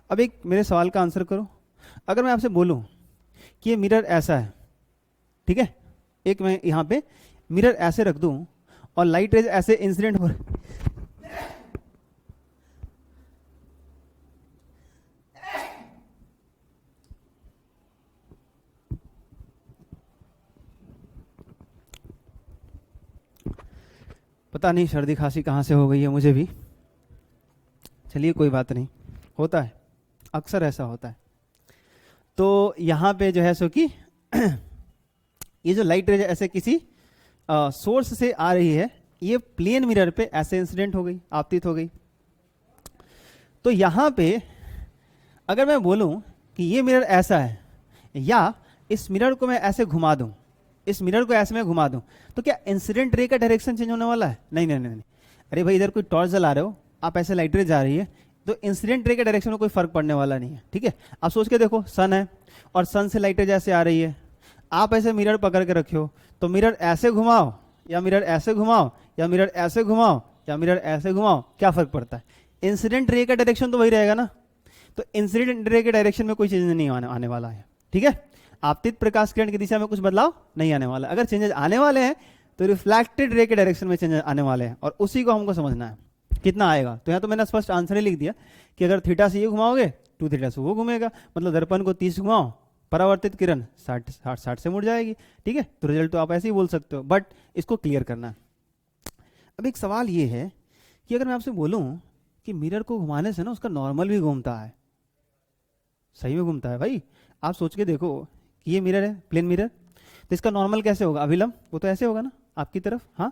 [SPEAKER 1] अब एक मेरे सवाल का आंसर करो। अगर मैं आपसे बोलूं कि ये मिरर ऐसा है, ठीक है, एक मैं यहाँ पे मिरर ऐसे रख दूं और लाइट रेज ऐसे इंसिडेंट हो रहे, पता नहीं सर्दी खांसी कहाँ से हो गई है मुझे भी, चलिए कोई बात नहीं, होता है, अक्सर ऐसा होता है। तो यहाँ पे जो है सो कि ये जो लाइट रेज ऐसे किसी सोर्स से आ रही है, ये प्लेन मिरर पे ऐसे इंसिडेंट हो गई, आपतित हो गई। तो यहाँ पे अगर मैं बोलूँ कि ये मिरर ऐसा है, या इस मिरर को मैं ऐसे घुमा दूँ, इस मिरर को ऐसे मैं घुमा दूँ, तो क्या इंसिडेंट रे का डायरेक्शन चेंज होने वाला है? नहीं नहीं नहीं नहीं। अरे भाई इधर कोई टॉर्च जला रहे हो, आप ऐसे लाइट रे जा रही है, तो इंसिडेंट रे के डायरेक्शन में कोई फर्क पड़ने वाला नहीं है, ठीक है। आप सोच के देखो, सन है और सन से लाइट रे जैसे आ रही है, आप ऐसे मिरर पकड़ के रखियो, तो मिरर ऐसे घुमाओ या मिरर ऐसे घुमाओ या मिरर ऐसे घुमाओ या मिरर ऐसे घुमाओ, क्या फर्क पड़ता है? इंसिडेंट रे का डायरेक्शन तो वही रहेगा ना। तो इंसिडेंट रे के डायरेक्शन में कोई चेंज नहीं आने वाला है, ठीक है। आपतित प्रकाश किरण की दिशा में कुछ बदलाव नहीं आने वाला। अगर चेंजेस आने वाले हैं तो रिफ्लेक्टेड रे के डायरेक्शन में चेंजेस आने वाले हैं, और उसी को हमको समझना है कितना आएगा। तो यहाँ तो मैंने स्पष्ट आंसर ही लिख दिया कि अगर थीटा से ये घुमाओगे 2 थीटा से वो घूमेगा, मतलब दर्पण को 30 घुमाओ, परावर्तित किरण 60 से मुड़ जाएगी, ठीक है। तो रिजल्ट तो आप ऐसे ही बोल सकते हो, बट इसको क्लियर करना है। अब एक सवाल ये है कि अगर मैं आपसे बोलूं कि मिरर को घुमाने से ना उसका नॉर्मल भी घूमता है, सही में घूमता है भाई, आप सोच के देखो कि ये मिरर है, प्लेन मिरर, तो इसका नॉर्मल कैसे होगा? अभिलंब, वो तो ऐसे होगा ना आपकी तरफ, हाँ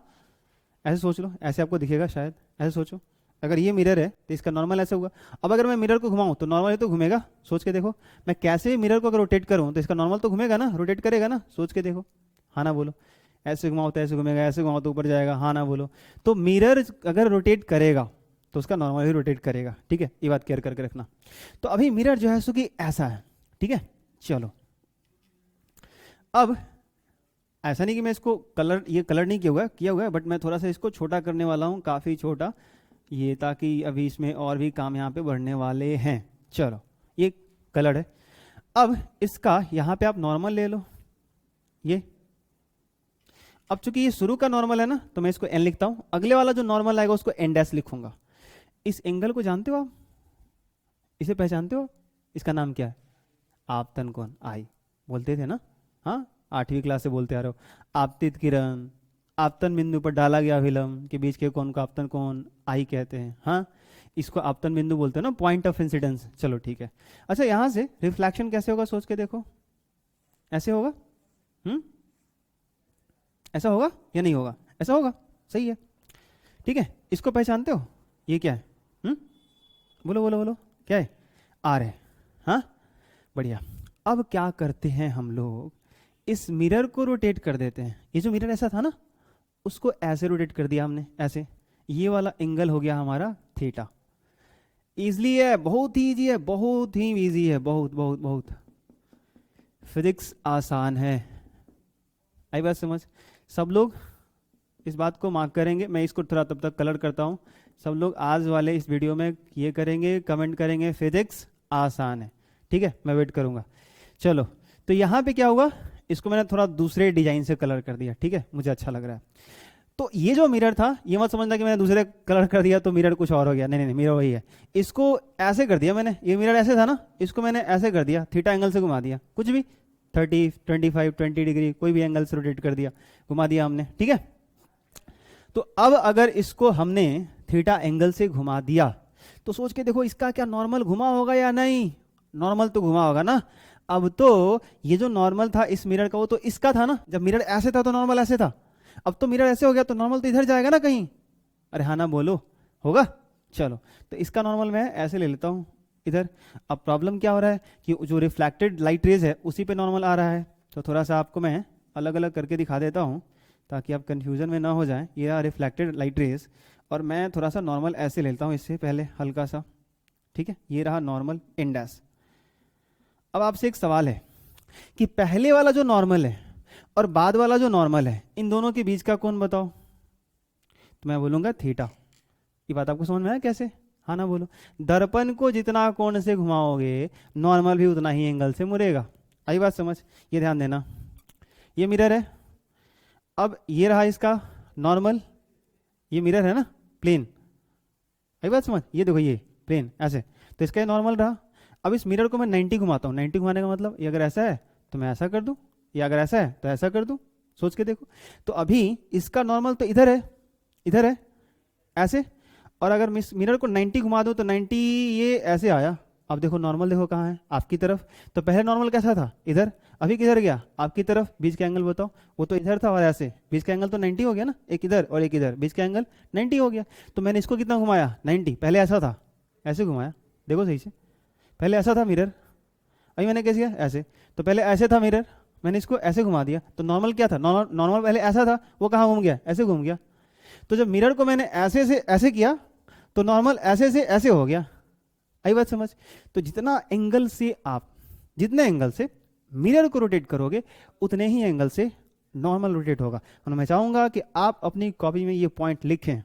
[SPEAKER 1] ऐसे सोच लो, ऐसे आपको दिखेगा शायद, ऐसे सोचो। अगर ये मिरर है तो इसका नॉर्मल ऐसे होगा। अब अगर मैं मिरर को घुमाऊं तो नॉर्मल तो घूमेगा, सोच के देखो। मैं कैसे भी मिरर को अगर रोटेट करूं तो इसका नॉर्मल तो घूमेगा ना, रोटेट करेगा ना, सोच के देखो, हाँ ना बोलो। ऐसे घुमाओ तो ऐसे घूमेगा, ऐसे घुमाओ तो ऊपर जाएगा, हाँ ना बोलो। तो मिरर अगर रोटेट करेगा तो उसका नॉर्मल भी रोटेट करेगा, ठीक है, ये बात क्लियर करके रखना। तो अभी मिरर जो है सो कि ऐसा है, ठीक है। चलो अब ऐसा नहीं कि मैं इसको कलर, ये कलर नहीं किया हुआ है, बट मैं थोड़ा सा इसको छोटा करने वाला हूँ, काफ़ी छोटा ये, ताकि अभी इसमें और भी काम यहाँ पे बढ़ने वाले हैं। चलो ये कलर है। अब इसका यहाँ पे आप नॉर्मल ले लो, ये अब चूंकि ये शुरू का नॉर्मल है ना, तो मैं इसको एन लिखता हूँ, अगले वाला जो नॉर्मल आएगा उसको एन डैश लिखूंगा। इस एंगल को जानते हो आप, इसे पहचानते हो? इसका नाम क्या है? आपतन कोण, आई बोलते थे ना, हाँ 8वीं क्लास से बोलते आ रहे हो। आपतित किरण, आपतन बिंदु पर डाला गया अभिलंब के बीच के कोण को आपतन कोण आई कहते हैं, हाँ इसको आपतन बिंदु बोलते हैं ना, पॉइंट ऑफ इंसिडेंस। चलो ठीक है। अच्छा यहां से रिफ्लेक्शन कैसे होगा, सोच के देखो, ऐसे होगा, ऐसा होगा या नहीं होगा? ऐसा होगा, सही है, ठीक है। इसको पहचानते हो, ये क्या है? बोलो बोलो बोलो, क्या है? आर है, हाँ बढ़िया। अब क्या करते हैं हम लोग, इस मिरर को रोटेट कर देते हैं। ये जो मिरर ऐसा था ना, उसको ऐसे रोटेट कर दिया हमने, ऐसे, ये वाला एंगल हो गया हमारा थीटा। इजली है, बहुत ही इजी है, बहुत ही इजी है, बहुत बहुत बहुत। फिजिक्स आसान है, आई बात समझ? सब लोग इस बात को मार्क करेंगे, मैं इसको थोड़ा तब तक कलर करता हूँ। सब लोग आज वाले इस वीडियो में ये करेंगे, कमेंट करेंगे फिजिक्स आसान है, ठीक है, मैं वेट करूंगा। चलो तो यहाँ पे क्या हुआ, इसको मैंने थोड़ा दूसरे डिजाइन से कलर कर दिया, ठीक है, मुझे अच्छा लग रहा है। तो ये जो मिरर था, ये मत समझना कि मैंने दूसरे कलर कर दिया तो मिरर कुछ और हो गया, नहीं नहीं नहीं, मिरर वही है। इसको ऐसे कर दिया मैंने, ये मिरर ऐसे था ना, इसको मैंने ऐसे कर दिया, थीटा एंगल से घुमा दिया, कुछ भी 30, 25, 20 डिग्री कोई भी एंगल से रोटेट कर दिया, घुमा दिया हमने, ठीक है। तो अब अगर इसको हमने थीटा एंगल से घुमा दिया तो सोच के देखो इसका क्या नॉर्मल घुमा होगा या नहीं? नॉर्मल तो घुमा होगा ना। अब तो ये जो नॉर्मल था इस मिरर का, वो तो इसका था ना, जब मिरर ऐसे था तो नॉर्मल ऐसे था, अब तो मिरर ऐसे हो गया तो नॉर्मल तो इधर जाएगा ना कहीं, अरे हाँ ना बोलो, होगा। चलो तो इसका नॉर्मल मैं ऐसे ले लेता हूँ इधर। अब प्रॉब्लम क्या हो रहा है कि जो रिफ्लेक्टेड लाइट रेज है उसी पे नॉर्मल आ रहा है, तो थोड़ा सा आपको मैं अलग अलग करके दिखा देता हूँ ताकि आप कंफ्यूजन में ना हो जाए। ये रहा रिफ्लेक्टेड लाइट रेज, और मैं थोड़ा सा नॉर्मल ऐसे लेता हूँ इससे पहले हल्का सा, ठीक है, ये रहा नॉर्मल इन डैश। अब आपसे एक सवाल है कि पहले वाला जो नॉर्मल है और बाद वाला जो नॉर्मल है, इन दोनों के बीच का कोण बताओ। तो मैं बोलूंगा थीटा। ये बात आपको समझ में आया कैसे? हाँ ना बोलो। दर्पण को जितना कोण से घुमाओगे नॉर्मल भी उतना ही एंगल से मुड़ेगा। आई बात समझ? ये ध्यान देना, ये मिरर है, अब ये रहा इसका नॉर्मल, ये मिरर है ना, प्लेन, आई बात समझ, ये देखो ये प्लेन ऐसे, तो इसका ये नॉर्मल रहा। अब इस मिरर को मैं 90 घुमाता हूँ, 90 घुमाने का मतलब ये अगर ऐसा है तो मैं ऐसा कर दूँ, या अगर ऐसा है तो ऐसा कर दूँ, सोच के देखो। तो अभी इसका नॉर्मल तो इधर है ऐसे, और अगर मिरर को 90 घुमा दूँ तो 90 ये ऐसे आया। अब देखो नॉर्मल देखो कहाँ है, आपकी तरफ। तो पहले नॉर्मल कैसा था, इधर, अभी किधर गया, आपकी तरफ। बीच का एंगल बताओ, वो तो इधर था और ऐसे, बीच का एंगल तो 90 हो गया ना, एक इधर और एक इधर, बीच का एंगल 90 हो गया। तो मैंने इसको कितना घुमाया, 90। पहले ऐसा था, ऐसे घुमाया, देखो सही से, पहले ऐसा था मिरर, अभी मैंने कैसे किया, ऐसे। तो पहले ऐसे था मिरर, मैंने इसको ऐसे घुमा दिया, तो नॉर्मल क्या था, नॉर्मल पहले ऐसा था, वो कहाँ घूम गया, ऐसे घूम गया। तो जब मिरर को मैंने ऐसे से ऐसे किया तो नॉर्मल ऐसे से ऐसे हो गया, आई बात समझ। तो जितने एंगल से मिरर को रोटेट करोगे उतने ही एंगल से नॉर्मल रोटेट होगा। और मैं चाहूंगा कि आप अपनी कॉपी में ये पॉइंट लिखें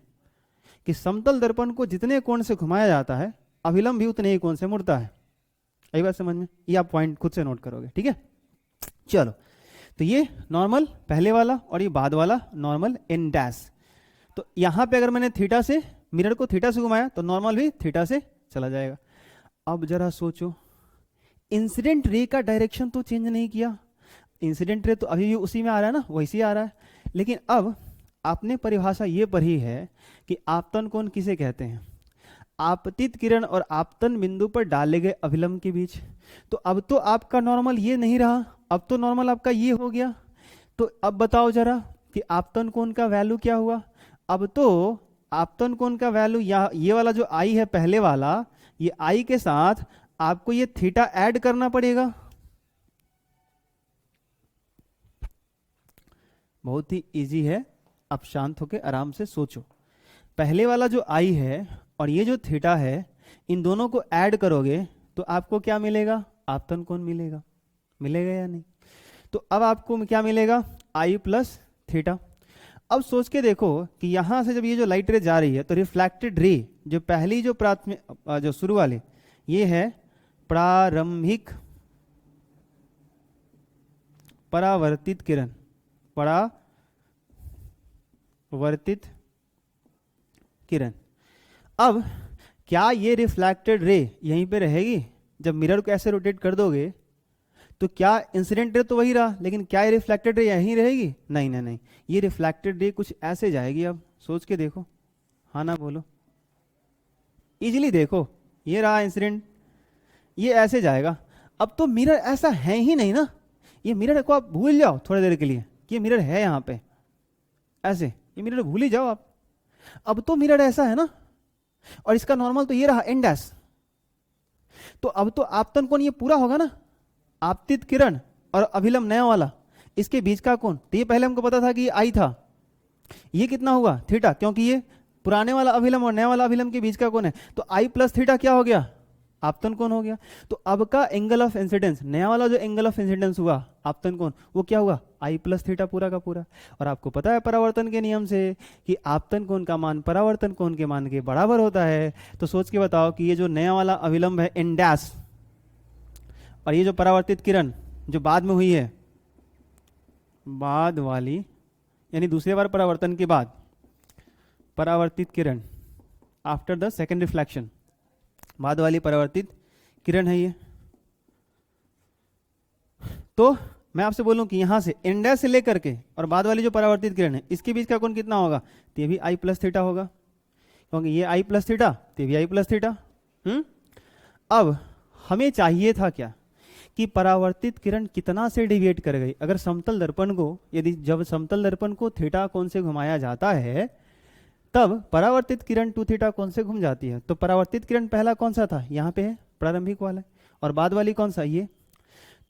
[SPEAKER 1] कि समतल दर्पण को जितने कोण से घुमाया जाता है अभिलंब भी उतने ही कोण से मुड़ता है, आई बात समझ में। ये आप पॉइंट खुद से नोट करोगे, ठीक है। चलो, तो ये नॉर्मल पहले वाला और ये बाद वाला नॉर्मल इन डैश। तो यहां पे अगर मैंने थीटा से मिरर को थीटा से घुमाया तो नॉर्मल भी थीटा से चला जाएगा। अब जरा सोचो, इंसिडेंट रे का डायरेक्शन तो चेंज नहीं किया, इंसिडेंट रे तो अभी भी उसी में आ रहा है ना, वैसे आ रहा है। लेकिन अब आपने परिभाषा ये पढ़ी है कि आपतन कोण किसे कहते हैं, आपतित किरण और आपतन बिंदु पर डाले गए अभिलंब के बीच। तो अब तो आपका नॉर्मल ये नहीं रहा, अब तो नॉर्मल आपका ये हो गया। तो अब बताओ जरा कि आपतन कोण का वैल्यू क्या हुआ। अब तो आपतन कोण का वैल्यू ये वाला जो आई है पहले वाला, ये आई के साथ आपको ये थीटा ऐड करना पड़ेगा। बहुत ही इजी है, आप शांत होकर आराम से सोचो। पहले वाला जो आई है और ये जो थीटा है, इन दोनों को ऐड करोगे तो आपको क्या मिलेगा, आपतन कोण मिलेगा, मिलेगा या नहीं। तो अब आपको क्या मिलेगा, आई प्लस थीटा। अब सोच के देखो कि यहां से जब ये जो लाइट रे जा रही है तो रिफ्लेक्टेड रे, जो पहली जो प्राथमिक जो शुरू वाले, ये है प्रारंभिक परावर्तित किरण, परावर्तित किरण। अब क्या ये रिफ्लेक्टेड रे यहीं पे रहेगी, जब मिरर को ऐसे रोटेट कर दोगे तो क्या इंसिडेंट रे तो वही रहा, लेकिन क्या ये रिफ्लेक्टेड रे यहीं रहेगी, नहीं नहीं नहीं, ये रिफ्लेक्टेड रे कुछ ऐसे जाएगी। अब सोच के देखो, हाँ ना बोलो, इजीली देखो, ये रहा इंसिडेंट, ये ऐसे जाएगा। अब तो मिरर ऐसा है ही नहीं ना, ये मिरर को आप भूल जाओ थोड़ी देर के लिए कि ये मिरर है यहाँ पे, ऐसे ये मिरर भूल ही जाओ आप। अब तो मिरर ऐसा है ना, और इसका नॉर्मल तो ये रहा एन डैश। तो अब तो आपतन कोण ये पूरा होगा ना, आपतित किरण और अभिलंब नया वाला, इसके बीच का कोण। तो ये पहले हमको पता था कि ये आई था, ये कितना हुआ थीटा, क्योंकि ये पुराने वाला अभिलंब और नया वाला अभिलंब के बीच का कोण है। तो आई प्लस थीटा क्या हो गया, आपतन कोण हो गया। तो अब का एंगल ऑफ इंसिडेंस, नया वाला जो एंगल ऑफ इंसिडेंस हुआ आपतन कोण, वो क्या हुआ, आई प्लस थीटा पूरा का पूरा। और आपको पता है परावर्तन के नियम से कि आपतन कोण का मान परावर्तन कोण के मान के बराबर होता है। तो सोच के बताओ कि ये जो नया वाला अभिलंब है एन डैश, और ये जो परावर्तित किरण जो बाद में हुई है, बाद वाली यानी दूसरे बार परावर्तन के बाद परावर्तित किरण, आफ्टर द सेकेंड रिफ्लेक्शन, बाद वाली परावर्तित किरण है ये। तो मैं आपसे बोलूं कि यहां से एन डैश से लेकर के और बाद वाली जो परावर्तित किरण है, इसके बीच का कोण कितना होगा, तो ये भी आई प्लस थीटा होगा, क्योंकि ये आई प्लस थीटा, तो ये भी आई प्लस थीटा। अब हमें चाहिए था क्या, कि परावर्तित किरण कितना से डिविएट कर गई। अगर समतल दर्पण को, यदि जब समतल दर्पण को थीटा कोण से घुमाया जाता है तब परावर्तित किरण टू थीटा कोण से घूम जाती है। तो परावर्तित किरण पहला कौन सा था, यहाँ पे है प्रारंभिक वाला, और बाद वाली कौन सा, ये।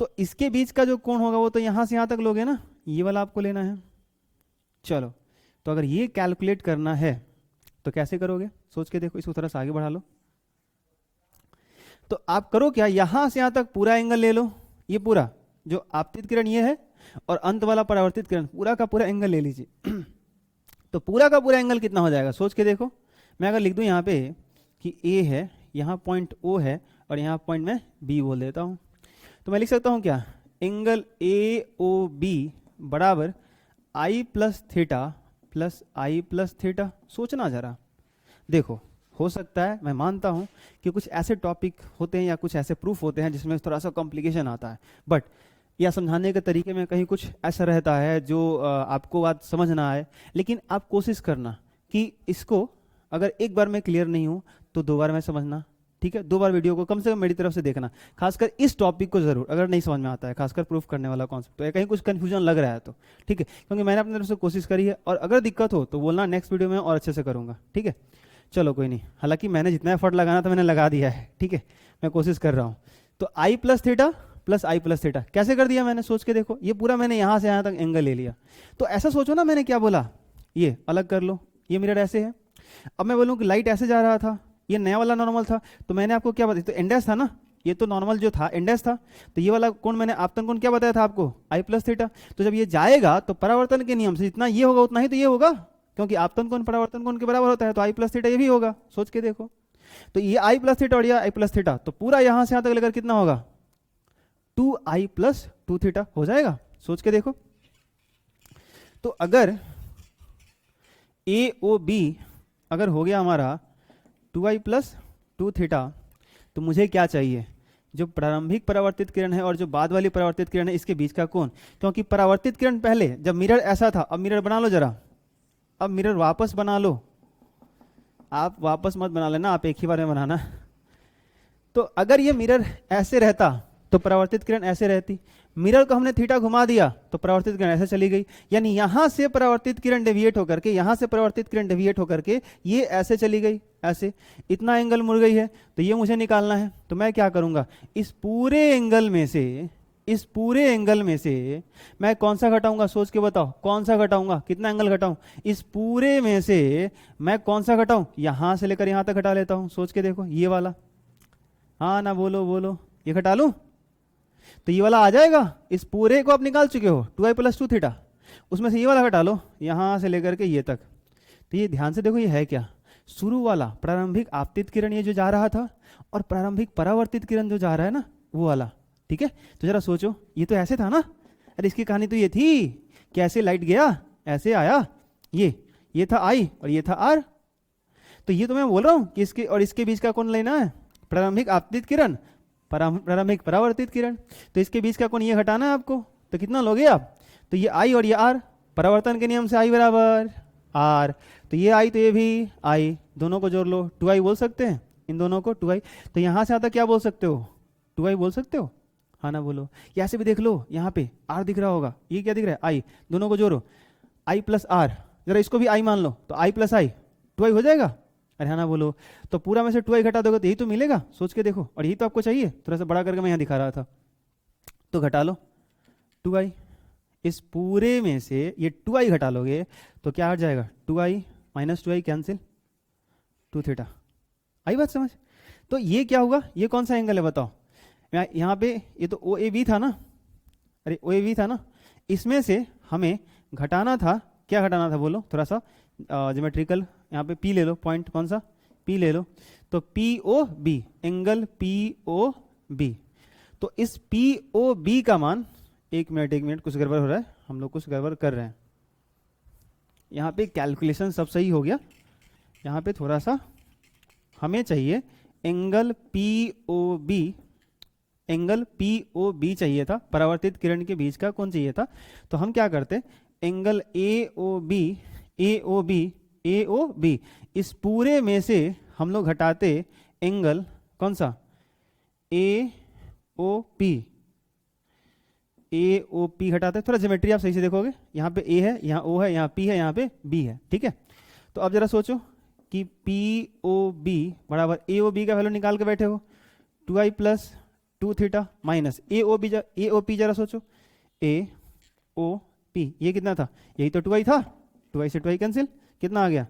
[SPEAKER 1] तो इसके बीच का जो कोण होगा वो तो यहाँ से यहाँ तक लोगे ना, ये वाला आपको लेना है। चलो, तो अगर ये कैलकुलेट करना है तो कैसे करोगे, सोच के देखो, इसको थोड़ा सा आगे बढ़ा लो। तो आप करो क्या, यहां से यहां तक पूरा एंगल ले लो, ये पूरा जो आपतित किरण ये है और अंत वाला परावर्तित किरण, पूरा का पूरा एंगल ले लीजिए। तो पूरा का पूरा एंगल कितना हो जाएगा, सोच के देखो। मैं अगर लिख दूं यहाँ पे कि ए है, यहाँ पॉइंट ओ है और यहाँ पॉइंट मैं बी बोल देता हूँ, तो मैं लिख सकता हूँ क्या, एंगल ए ओ बी बराबर आई प्लस थीटा प्लस आई प्लस थीटा। सोचना जरा, देखो हो सकता है, मैं मानता हूं कि कुछ ऐसे टॉपिक होते हैं या कुछ ऐसे प्रूफ होते हैं जिसमें थोड़ा सा कॉम्प्लिकेशन आता है, बट या समझाने के तरीके में कहीं कुछ ऐसा रहता है जो आपको बात समझ ना आए, लेकिन आप कोशिश करना कि इसको अगर एक बार में क्लियर नहीं हो तो 2 बार में समझना, ठीक है। 2 बार वीडियो को कम से कम मेरी तरफ से देखना, खासकर इस टॉपिक को जरूर, अगर नहीं समझ में आता है, खासकर प्रूफ करने वाला कॉन्सेप्ट, तो कहीं कुछ कंफ्यूजन लग रहा है तो ठीक है, क्योंकि मैंने अपनी तरफ से कोशिश करी है, और अगर दिक्कत हो तो बोलना, नेक्स्ट वीडियो में और अच्छे से करूंगा, ठीक है। चलो कोई नहीं, हालांकि मैंने जितना एफर्ट लगाना था मैंने लगा दिया है, ठीक है, मैं कोशिश कर रहा हूँ। तो आई प्लस थीटा प्लस आई प्लस थीटा कैसे कर दिया मैंने, सोच के देखो, ये पूरा मैंने यहाँ से यहाँ तक एंगल ले लिया, तो ऐसा सोचो ना, मैंने क्या बोला, ये अलग कर लो, ये मिरर ऐसे है, अब मैं बोलूँ कि लाइट ऐसे जा रहा था, ये नया वाला नॉर्मल था, तो मैंने आपको क्या बताया, तो इंडेक्स था ना, ये तो नॉर्मल जो था इंडेक्स था, तो ये वाला कोण मैंने आपतन कोण क्या बताया था आपको, आई प्लस थीटा। तो जब ये जाएगा तो परावर्तन के नियम से जितना ये होगा उतना ही तो ये होगा, क्योंकि आपतन कोण परावर्तन कोण के बराबर होता है, तो आई प्लस थीटा ये भी होगा, सोच के देखो। तो ये आई प्लस थीटा और ये आई प्लस थीटा, तो पूरा यहां से यहां तक लेकर कितना होगा, 2i प्लस 2 थीटा हो जाएगा, सोच के देखो। तो अगर ए ओ बी अगर हो गया हमारा 2i प्लस 2 थीटा, तो मुझे क्या चाहिए, जो प्रारंभिक परावर्तित किरण है और जो बाद वाली परावर्तित किरण है इसके बीच का कोण, क्योंकि परावर्तित किरण पहले जब मिरर ऐसा था, अब मिरर बना लो जरा, अब मिरर वापस बना लो, आप वापस मत बना लेना, आप एक ही बार में बनाना। तो अगर ये मिरर ऐसे रहता तो परावर्तित किरण ऐसे रहती, मिरर को हमने थीटा घुमा दिया तो परावर्तित किरण ऐसे चली गई, यानी यहां से परावर्तित किरण डेविएट होकर के, यहां से परावर्तित किरण डेविएट होकर के ये ऐसे चली गई, ऐसे इतना एंगल मुड़ गई है, तो ये मुझे निकालना है। तो मैं क्या करूंगा, इस पूरे एंगल में से मैं कौन सा घटाऊंगा, सोच के बताओ, कौन सा घटाऊंगा, कितना एंगल घटाऊं, इस पूरे में से मैं कौन सा घटाऊं, यहां से लेकर यहां तक घटा लेता हूं, सोच के देखो, ये वाला, हाँ ना, बोलो, ये घटा लूं तो ये वाला आ जाएगा, इस पूरे को आप निकाल चुके हो 2i प्लस 2 थीटा, उसमें से ये वाला घटा लो यहां से लेकर के ये तक। तो ये ध्यान से देखो, ये है क्या, शुरू वाला प्रारंभिक आपतित किरण ये जो जा रहा था, और प्रारंभिक परावर्तित किरण जो जा रहा है ना, वो वाला, ठीक है। तो जरा सोचो, ये तो ऐसे था ना, अरे इसकी कहानी तो ये थी, कैसे लाइट गया, ऐसे आया, ये था आई और ये था आर। तो ये तो मैं बोल रहा हूं कि इसके और इसके बीच का कोण लेना है, प्रारंभिक आपतित किरण, प्रारंभिक परावर्तित किरण, तो इसके बीच का कोण ये घटाना है आपको, तो कितना लोगे आप, तो ये आई और ये आर, परावर्तन के नियम से आई बराबर आर, तो ये आई तो ये भी आई, दोनों को जोड़ लो, 2i बोल सकते हैं, इन दोनों को 2i, तो यहां से आता क्या बोल सकते हो, 2i बोल सकते हो, हाँ ना, बोलो। या ऐसे भी देख लो, यहाँ पे आर दिख रहा होगा, ये क्या दिख रहा है, आई, दोनों को जोड़ो, आई प्लस आर, जरा इसको भी आई मान लो, तो आई प्लस आई 2i हो जाएगा, अरे हाँ ना, बोलो। तो पूरा में से 2i घटा दोगे तो यही तो मिलेगा, सोच के देखो, और यही तो आपको चाहिए, थोड़ा सा बड़ा करके मैं यहाँ दिखा रहा था, तो घटा लो 2i, इस पूरे में से ये 2i घटा लोगे तो क्या हट जाएगा, 2i minus 2i cancel, 2 theta, आई बात समझ। तो ये क्या होगा, ये कौन सा एंगल है बताओ, यहाँ पे ये तो OAB था ना, अरे OAB था ना, इसमें से हमें घटाना था, क्या घटाना था बोलो, थोड़ा सा ज्योमेट्रिकल, यहाँ पे P ले लो, पॉइंट कौन सा, P ले लो, तो POB, एंगल POB, तो इस POB का मान, एक मिनट कुछ गड़बड़ हो रहा है, हम लोग कुछ गड़बड़ कर रहे हैं, यहाँ पे कैलकुलेशन सब सही हो गया, यहाँ पे थोड़ा सा हमें चाहिए एंगल POB चाहिए था, परावर्तित किरण के बीच का कौन चाहिए था, तो हम क्या करते, एंगल AOB, इस पूरे में से हम लोग घटाते एंगल कौन सा, AOP घटाते, थोड़ा ज्योमेट्री आप सही से देखोगे, यहाँ पे A है, यहाँ O है, यहाँ P है, यहाँ पे B है, ठीक है। तो अब जरा सोचो कि POB बराबर AOB का वैल्यू निकाल के बैठे हो, 2i plus 2 theta minus AOP, जरा सोचो, AOP ये कितना था, यही तो 2i था, 2i से 2i कैंसिल, कितना आ गया,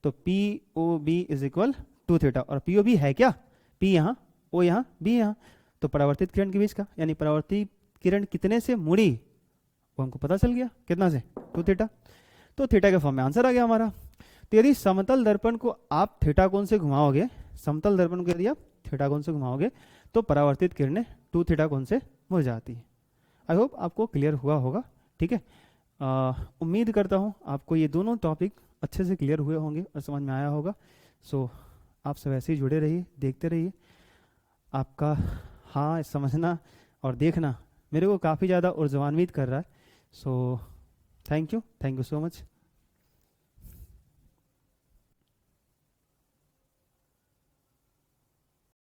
[SPEAKER 1] तो POB इज इक्वल 2 थीटा, और POB है क्या, P यहाँ, O यहाँ, B यहाँ, तो परावर्तित किरण के बीच का, यानी परावर्तित किरण कितने से मुड़ी वो हमको पता चल गया, कितना से, 2 थीटा, तो थीटा के फॉर्म में आंसर आ गया हमारा। तो यदि समतल दर्पण को आप थीटा कोण से घुमाओगे, समतल दर्पण को यदि आप थीटा कोण से घुमाओगे तो परावर्तित किरणें 2 थीटा कोण से मुड़ जाती है। आई होप आपको क्लियर हुआ होगा, ठीक है। उम्मीद करता हूँ आपको ये दोनों टॉपिक अच्छे से क्लियर हुए होंगे और समझ में आया होगा। सो आप सब ऐसे ही जुड़े रहिए, देखते रहिए। आपका हाँ समझना और देखना मेरे को काफ़ी ज़्यादा ऊर्जान्वित कर रहा है। So thank you so much.